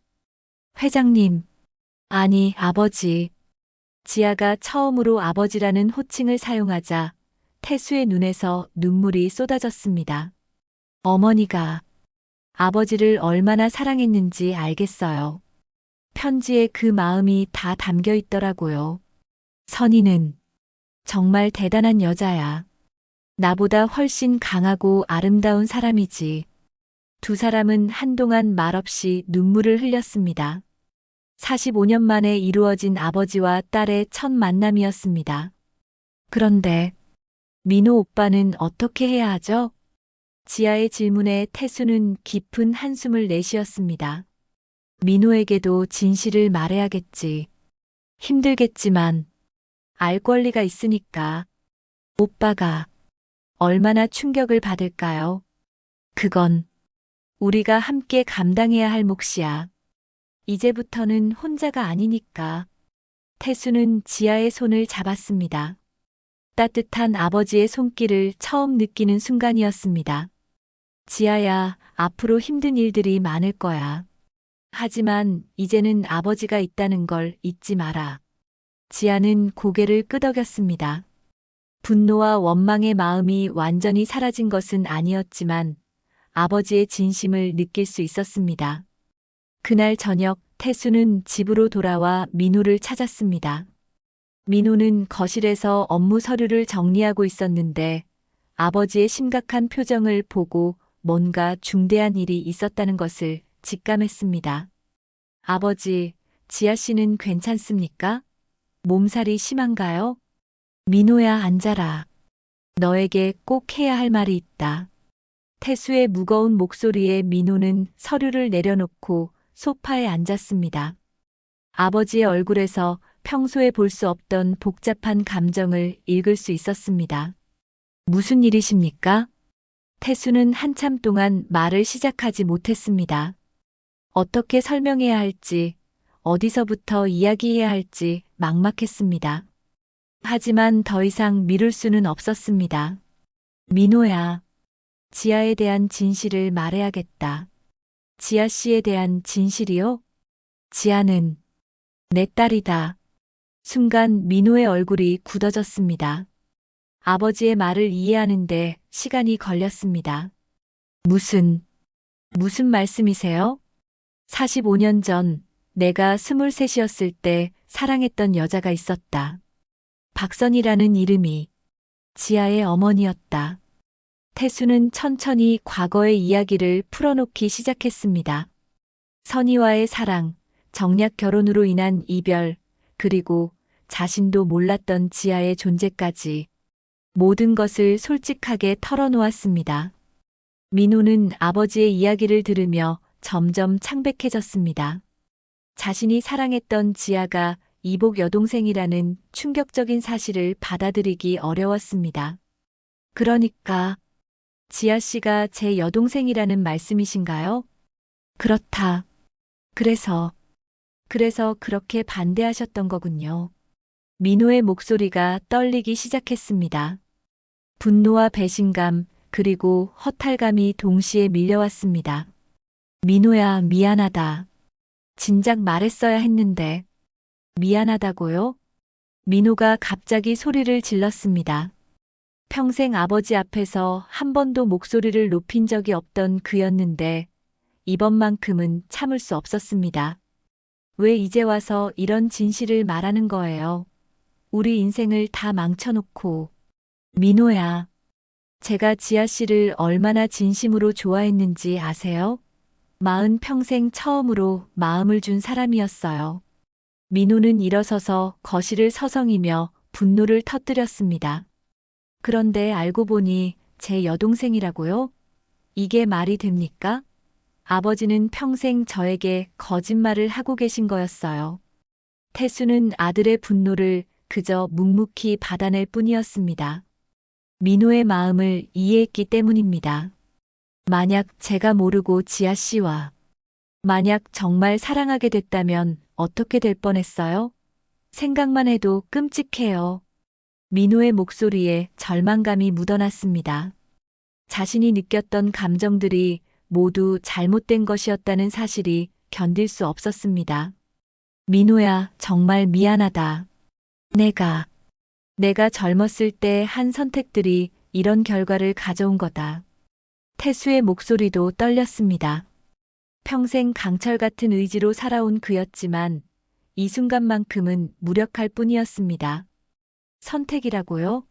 회장님, 아니 아버지. 지아가 처음으로 아버지라는 호칭을 사용하자 태수의 눈에서 눈물이 쏟아졌습니다. 어머니가 아버지를 얼마나 사랑했는지 알겠어요. 편지에 그 마음이 다 담겨 있더라고요. 선이는 정말 대단한 여자야. 나보다 훨씬 강하고 아름다운 사람이지. 두 사람은 한동안 말없이 눈물을 흘렸습니다. 45년 만에 이루어진 아버지와 딸의 첫 만남이었습니다. 그런데 민호 오빠는 어떻게 해야 하죠? 지아의 질문에 태수는 깊은 한숨을 내쉬었습니다. 민호에게도 진실을 말해야겠지. 힘들겠지만 알 권리가 있으니까. 오빠가 얼마나 충격을 받을까요? 그건 우리가 함께 감당해야 할 몫이야. 이제부터는 혼자가 아니니까. 태수는 지아의 손을 잡았습니다. 따뜻한 아버지의 손길을 처음 느끼는 순간이었습니다. 지아야, 앞으로 힘든 일들이 많을 거야. 하지만 이제는 아버지가 있다는 걸 잊지 마라. 지아는 고개를 끄덕였습니다. 분노와 원망의 마음이 완전히 사라진 것은 아니었지만 아버지의 진심을 느낄 수 있었습니다. 그날 저녁 태수는 집으로 돌아와 민호를 찾았습니다. 민호는 거실에서 업무 서류를 정리하고 있었는데 아버지의 심각한 표정을 보고 뭔가 중대한 일이 있었다는 것을 직감했습니다. 아버지, 지아 씨는 괜찮습니까? 몸살이 심한가요? 민호야, 앉아라. 너에게 꼭 해야 할 말이 있다. 태수의 무거운 목소리에 민호는 서류를 내려놓고 소파에 앉았습니다. 아버지의 얼굴에서 평소에 볼 수 없던 복잡한 감정을 읽을 수 있었습니다. 무슨 일이십니까? 태수는 한참 동안 말을 시작하지 못했습니다. 어떻게 설명해야 할지, 어디서부터 이야기해야 할지 막막했습니다. 하지만 더 이상 미룰 수는 없었습니다. 민호야, 지아에 대한 진실을 말해야겠다. 지아 씨에 대한 진실이요? 지아는 내 딸이다. 순간 민호의 얼굴이 굳어졌습니다. 아버지의 말을 이해하는데 시간이 걸렸습니다. 무슨 말씀이세요? 45년 전 내가 23이었을 때 사랑했던 여자가 있었다. 박선이라는 이름이 지아의 어머니였다. 태수는 천천히 과거의 이야기를 풀어놓기 시작했습니다. 선희와의 사랑, 정략 결혼으로 인한 이별, 그리고 자신도 몰랐던 지아의 존재까지 모든 것을 솔직하게 털어놓았습니다. 민호는 아버지의 이야기를 들으며 점점 창백해졌습니다. 자신이 사랑했던 지아가 이복 여동생이라는 충격적인 사실을 받아들이기 어려웠습니다. 그러니까 지아 씨가 제 여동생이라는 말씀이신가요? 그렇다. 그래서 그렇게 반대하셨던 거군요. 민호의 목소리가 떨리기 시작했습니다. 분노와 배신감, 그리고 허탈감이 동시에 밀려왔습니다. 민호야, 미안하다. 진작 말했어야 했는데. 미안하다고요? 민호가 갑자기 소리를 질렀습니다. 평생 아버지 앞에서 한 번도 목소리를 높인 적이 없던 그였는데 이번만큼은 참을 수 없었습니다. 왜 이제 와서 이런 진실을 말하는 거예요? 우리 인생을 다 망쳐놓고. 민호야, 제가 지아 씨를 얼마나 진심으로 좋아했는지 아세요? 40평생 처음으로 마음을 준 사람이었어요. 민호는 일어서서 거실을 서성이며 분노를 터뜨렸습니다. 그런데 알고 보니 제 여동생이라고요? 이게 말이 됩니까? 아버지는 평생 저에게 거짓말을 하고 계신 거였어요. 태수는 아들의 분노를 그저 묵묵히 받아낼 뿐이었습니다. 민호의 마음을 이해했기 때문입니다. 만약 제가 모르고 지아 씨와 만약 정말 사랑하게 됐다면 어떻게 될 뻔했어요? 생각만 해도 끔찍해요. 민호의 목소리에 절망감이 묻어났습니다. 자신이 느꼈던 감정들이 모두 잘못된 것이었다는 사실이 견딜 수 없었습니다. 민호야, 정말 미안하다. 내가 젊었을 때 한 선택들이 이런 결과를 가져온 거다. 태수의 목소리도 떨렸습니다. 평생 강철 같은 의지로 살아온 그였지만 이 순간만큼은 무력할 뿐이었습니다. 선택이라고요?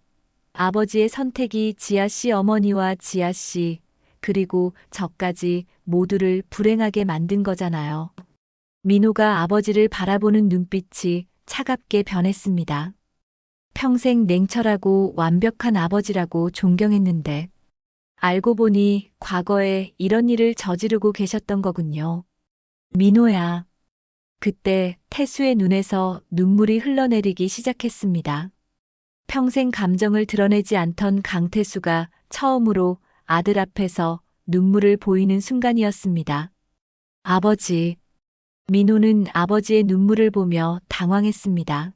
아버지의 선택이 지아 씨 어머니와 지아 씨, 그리고 저까지 모두를 불행하게 만든 거잖아요. 민호가 아버지를 바라보는 눈빛이 차갑게 변했습니다. 평생 냉철하고 완벽한 아버지라고 존경했는데 알고 보니 과거에 이런 일을 저지르고 계셨던 거군요. 민호야. 그때 태수의 눈에서 눈물이 흘러내리기 시작했습니다. 평생 감정을 드러내지 않던 강태수가 처음으로 아들 앞에서 눈물을 보이는 순간이었습니다. 아버지. 민호는 아버지의 눈물을 보며 당황했습니다.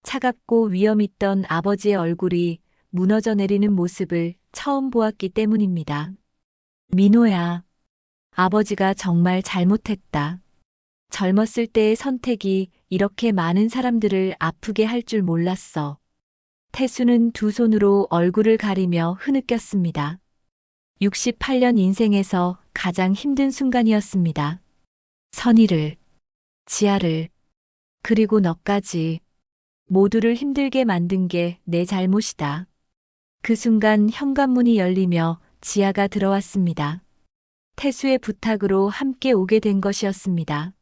차갑고 위험 있던 아버지의 얼굴이 무너져 내리는 모습을 처음 보았기 때문입니다. 민호야, 아버지가 정말 잘못했다. 젊었을 때의 선택이 이렇게 많은 사람들을 아프게 할 줄 몰랐어. 태수는 두 손으로 얼굴을 가리며 흐느꼈습니다. 68년 인생에서 가장 힘든 순간이었습니다. 선희를, 지아를, 그리고 너까지 모두를 힘들게 만든 게 내 잘못이다. 그 순간 현관문이 열리며 지아가 들어왔습니다. 태수의 부탁으로 함께 오게 된 것이었습니다.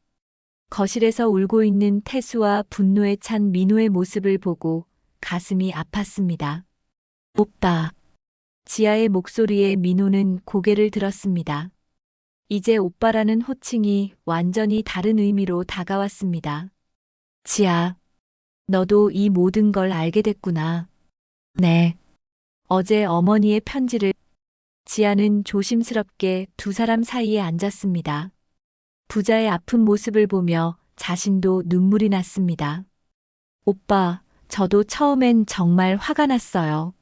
거실에서 울고 있는 태수와 분노에 찬 민호의 모습을 보고 가슴이 아팠습니다. 오빠. 지아의 목소리에 민호는 고개를 들었습니다. 이제 오빠라는 호칭이 완전히 다른 의미로 다가왔습니다. 지아, 너도 이 모든 걸 알게 됐구나. 네. 어제 어머니의 편지를. 지아는 조심스럽게 두 사람 사이에 앉았습니다. 부자의 아픈 모습을 보며 자신도 눈물이 났습니다. 오빠, 저도 처음엔 정말 화가 났어요.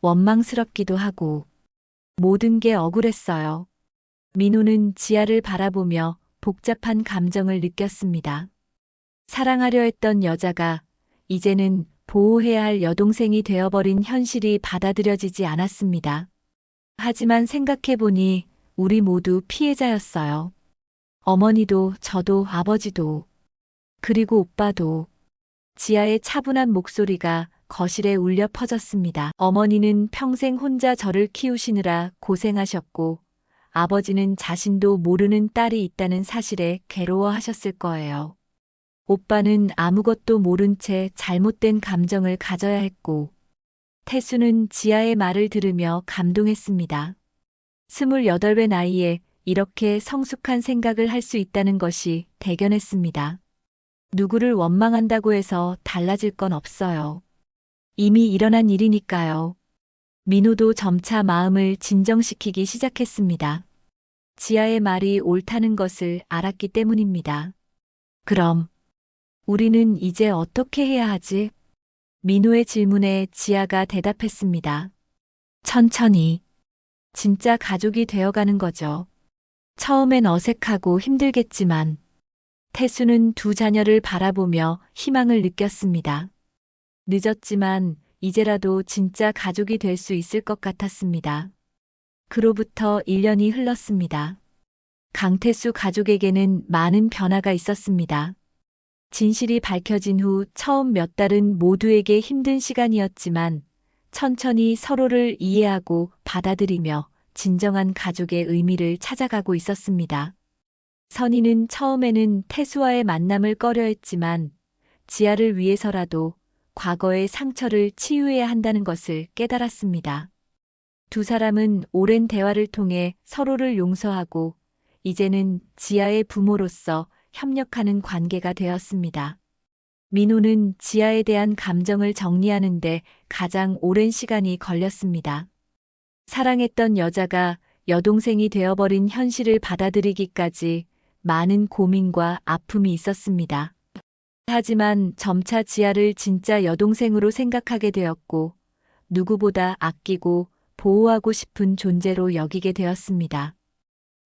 원망스럽기도 하고 모든 게 억울했어요. 민호는 지아를 바라보며 복잡한 감정을 느꼈습니다. 사랑하려 했던 여자가 이제는 보호해야 할 여동생이 되어버린 현실이 받아들여지지 않았습니다. 하지만 생각해보니 우리 모두 피해자였어요. 어머니도 저도 아버지도 그리고 오빠도. 지아의 차분한 목소리가 거실에 울려 퍼졌습니다. 어머니는 평생 혼자 저를 키우시느라 고생하셨고 아버지는 자신도 모르는 딸이 있다는 사실에 괴로워하셨을 거예요. 오빠는 아무것도 모른 채 잘못된 감정을 가져야 했고, 태수는 지아의 말을 들으며 감동했습니다. 28의 나이에 이렇게 성숙한 생각을 할 수 있다는 것이 대견했습니다. 누구를 원망한다고 해서 달라질 건 없어요. 이미 일어난 일이니까요. 민호도 점차 마음을 진정시키기 시작했습니다. 지아의 말이 옳다는 것을 알았기 때문입니다. 그럼 우리는 이제 어떻게 해야 하지? 민호의 질문에 지아가 대답했습니다. 천천히. 진짜 가족이 되어가는 거죠. 처음엔 어색하고 힘들겠지만 태수는 두 자녀를 바라보며 희망을 느꼈습니다. 늦었지만 이제라도 진짜 가족이 될 수 있을 것 같았습니다. 그로부터 1년이 흘렀습니다. 강태수 가족에게는 많은 변화가 있었습니다. 진실이 밝혀진 후 처음 몇 달은 모두에게 힘든 시간이었지만 천천히 서로를 이해하고 받아들이며 진정한 가족의 의미를 찾아가고 있었습니다. 선희는 처음에는 태수와의 만남을 꺼려했지만 지아를 위해서라도 과거의 상처를 치유해야 한다는 것을 깨달았습니다. 두 사람은 오랜 대화를 통해 서로를 용서하고 이제는 지아의 부모로서 협력하는 관계가 되었습니다. 민호는 지아에 대한 감정을 정리하는데 가장 오랜 시간이 걸렸습니다. 사랑했던 여자가 여동생이 되어버린 현실을 받아들이기까지 많은 고민과 아픔이 있었습니다. 하지만 점차 지아를 진짜 여동생으로 생각하게 되었고 누구보다 아끼고 보호하고 싶은 존재로 여기게 되었습니다.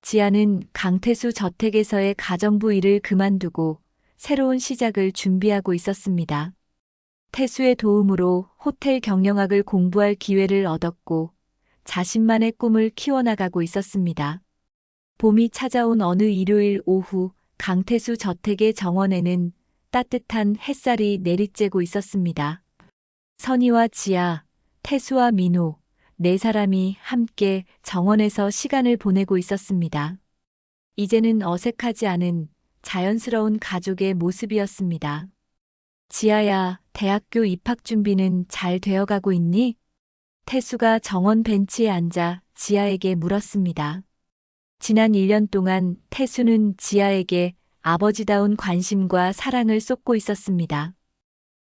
지아는 강태수 저택에서의 가정부 일을 그만두고 새로운 시작을 준비하고 있었습니다. 태수의 도움으로 호텔 경영학을 공부할 기회를 얻었고 자신만의 꿈을 키워나가고 있었습니다. 봄이 찾아온 어느 일요일 오후 강태수 저택의 정원에는 따뜻한 햇살이 내리쬐고 있었습니다. 선희와 지아, 태수와 민호, 네 사람이 함께 정원에서 시간을 보내고 있었습니다. 이제는 어색하지 않은 자연스러운 가족의 모습이었습니다. 지아야, 대학교 입학 준비는 잘 되어가고 있니? 태수가 정원 벤치에 앉아 지아에게 물었습니다. 지난 1년 동안 태수는 지아에게 아버지다운 관심과 사랑을 쏟고 있었습니다.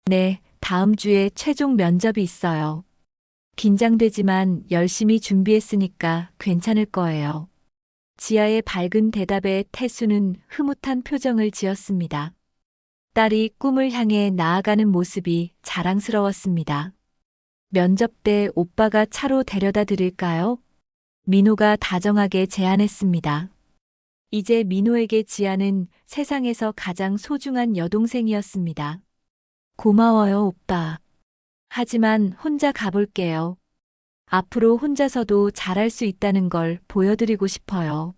네, 다음 주에 최종 면접이 있어요. 긴장되지만 열심히 준비했으니까 괜찮을 거예요. 지아의 밝은 대답에 태수는 흐뭇한 표정을 지었습니다. 딸이 꿈을 향해 나아가는 모습이 자랑스러웠습니다. 면접 때 오빠가 차로 데려다 드릴까요? 민호가 다정하게 제안했습니다. 이제 민호에게 지아는 세상에서 가장 소중한 여동생이었습니다. 고마워요, 오빠. 하지만 혼자 가볼게요. 앞으로 혼자서도 잘할 수 있다는 걸 보여드리고 싶어요.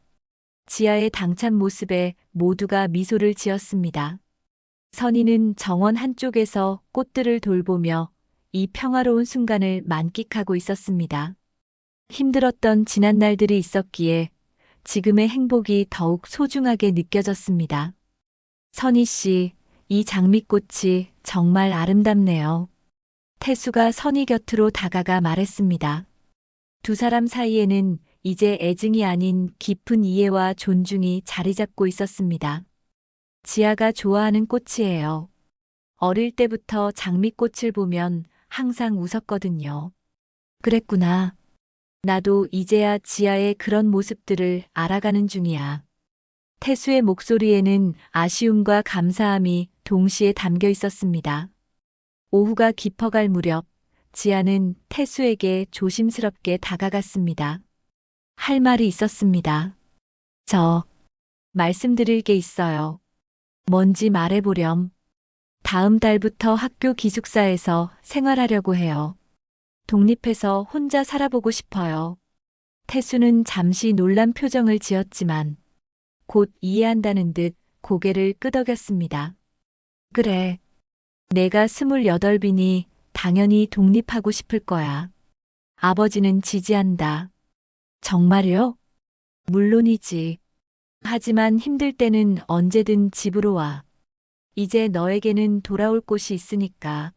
지아의 당찬 모습에 모두가 미소를 지었습니다. 선희는 정원 한쪽에서 꽃들을 돌보며 이 평화로운 순간을 만끽하고 있었습니다. 힘들었던 지난 날들이 있었기에 지금의 행복이 더욱 소중하게 느껴졌습니다. 선희 씨, 이 장미꽃이 정말 아름답네요. 태수가 선희 곁으로 다가가 말했습니다. 두 사람 사이에는 이제 애증이 아닌 깊은 이해와 존중이 자리 잡고 있었습니다. 지아가 좋아하는 꽃이에요. 어릴 때부터 장미꽃을 보면 항상 웃었거든요. 그랬구나. 나도 이제야 지아의 그런 모습들을 알아가는 중이야. 태수의 목소리에는 아쉬움과 감사함이 동시에 담겨 있었습니다. 오후가 깊어갈 무렵 지아는 태수에게 조심스럽게 다가갔습니다. 할 말이 있었습니다. 말씀드릴 게 있어요. 뭔지 말해보렴. 다음 달부터 학교 기숙사에서 생활하려고 해요. 독립해서 혼자 살아보고 싶어요. 태수는 잠시 놀란 표정을 지었지만 곧 이해한다는 듯 고개를 끄덕였습니다. 그래. 내가 28이니 당연히 독립하고 싶을 거야. 아버지는 지지한다. 정말요? 물론이지. 하지만 힘들 때는 언제든 집으로 와. 이제 너에게는 돌아올 곳이 있으니까.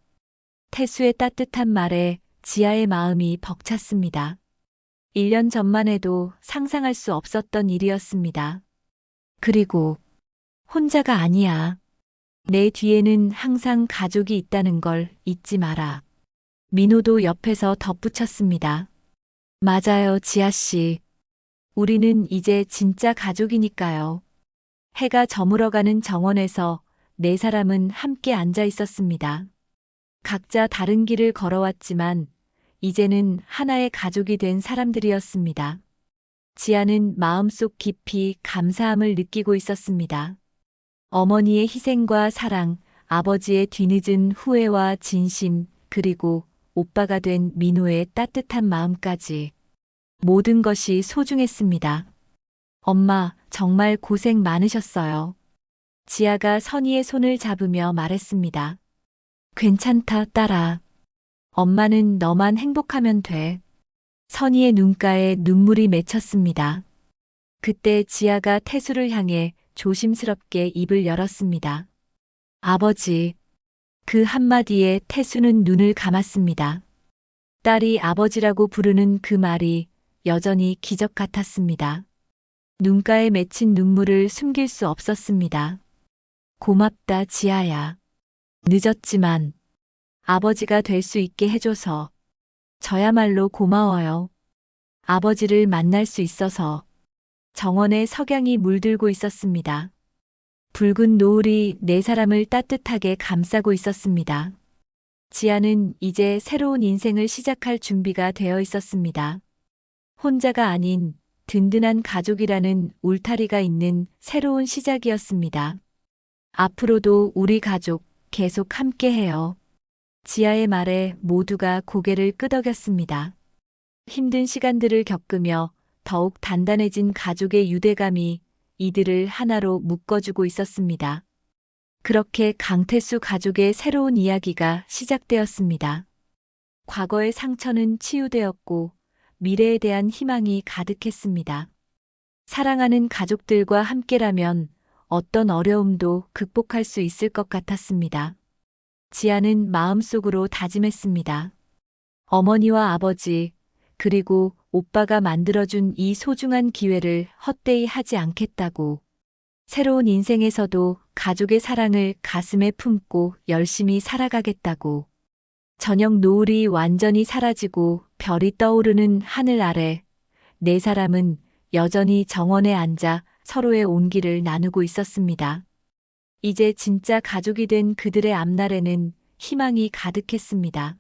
태수의 따뜻한 말에 지아의 마음이 벅찼습니다. 1년 전만 해도 상상할 수 없었던 일이었습니다. 그리고 혼자가 아니야. 내 뒤에는 항상 가족이 있다는 걸 잊지 마라. 민호도 옆에서 덧붙였습니다. 맞아요, 지아 씨. 우리는 이제 진짜 가족이니까요. 해가 저물어가는 정원에서 네 사람은 함께 앉아 있었습니다. 각자 다른 길을 걸어왔지만 이제는 하나의 가족이 된 사람들이었습니다. 지아는 마음속 깊이 감사함을 느끼고 있었습니다. 어머니의 희생과 사랑, 아버지의 뒤늦은 후회와 진심, 그리고 오빠가 된 민호의 따뜻한 마음까지 모든 것이 소중했습니다. 엄마, 정말 고생 많으셨어요. 지아가 선희의 손을 잡으며 말했습니다. 괜찮다, 딸아. 엄마는 너만 행복하면 돼. 선희의 눈가에 눈물이 맺혔습니다. 그때 지아가 태수를 향해 조심스럽게 입을 열었습니다. 아버지. 그 한마디에 태수는 눈을 감았습니다. 딸이 아버지라고 부르는 그 말이 여전히 기적 같았습니다. 눈가에 맺힌 눈물을 숨길 수 없었습니다. 고맙다, 지아야. 늦었지만 아버지가 될 수 있게 해줘서 저야말로 고마워요. 아버지를 만날 수 있어서. 정원에 석양이 물들고 있었습니다. 붉은 노을이 네 사람을 따뜻하게 감싸고 있었습니다. 지아는 이제 새로운 인생을 시작할 준비가 되어 있었습니다. 혼자가 아닌 든든한 가족이라는 울타리가 있는 새로운 시작이었습니다. 앞으로도 우리 가족 계속 함께해요. 지아의 말에 모두가 고개를 끄덕였습니다. 힘든 시간들을 겪으며 더욱 단단해진 가족의 유대감이 이들을 하나로 묶어주고 있었습니다. 그렇게 강태수 가족의 새로운 이야기가 시작되었습니다. 과거의 상처는 치유되었고 미래에 대한 희망이 가득했습니다. 사랑하는 가족들과 함께라면 어떤 어려움도 극복할 수 있을 것 같았습니다. 지아는 마음속으로 다짐했습니다. 어머니와 아버지, 그리고 오빠가 만들어준 이 소중한 기회를 헛되이 하지 않겠다고. 새로운 인생에서도 가족의 사랑을 가슴에 품고 열심히 살아가겠다고. 저녁 노을이 완전히 사라지고 별이 떠오르는 하늘 아래 네 사람은 여전히 정원에 앉아 서로의 온기를 나누고 있었습니다. 이제 진짜 가족이 된 그들의 앞날에는 희망이 가득했습니다.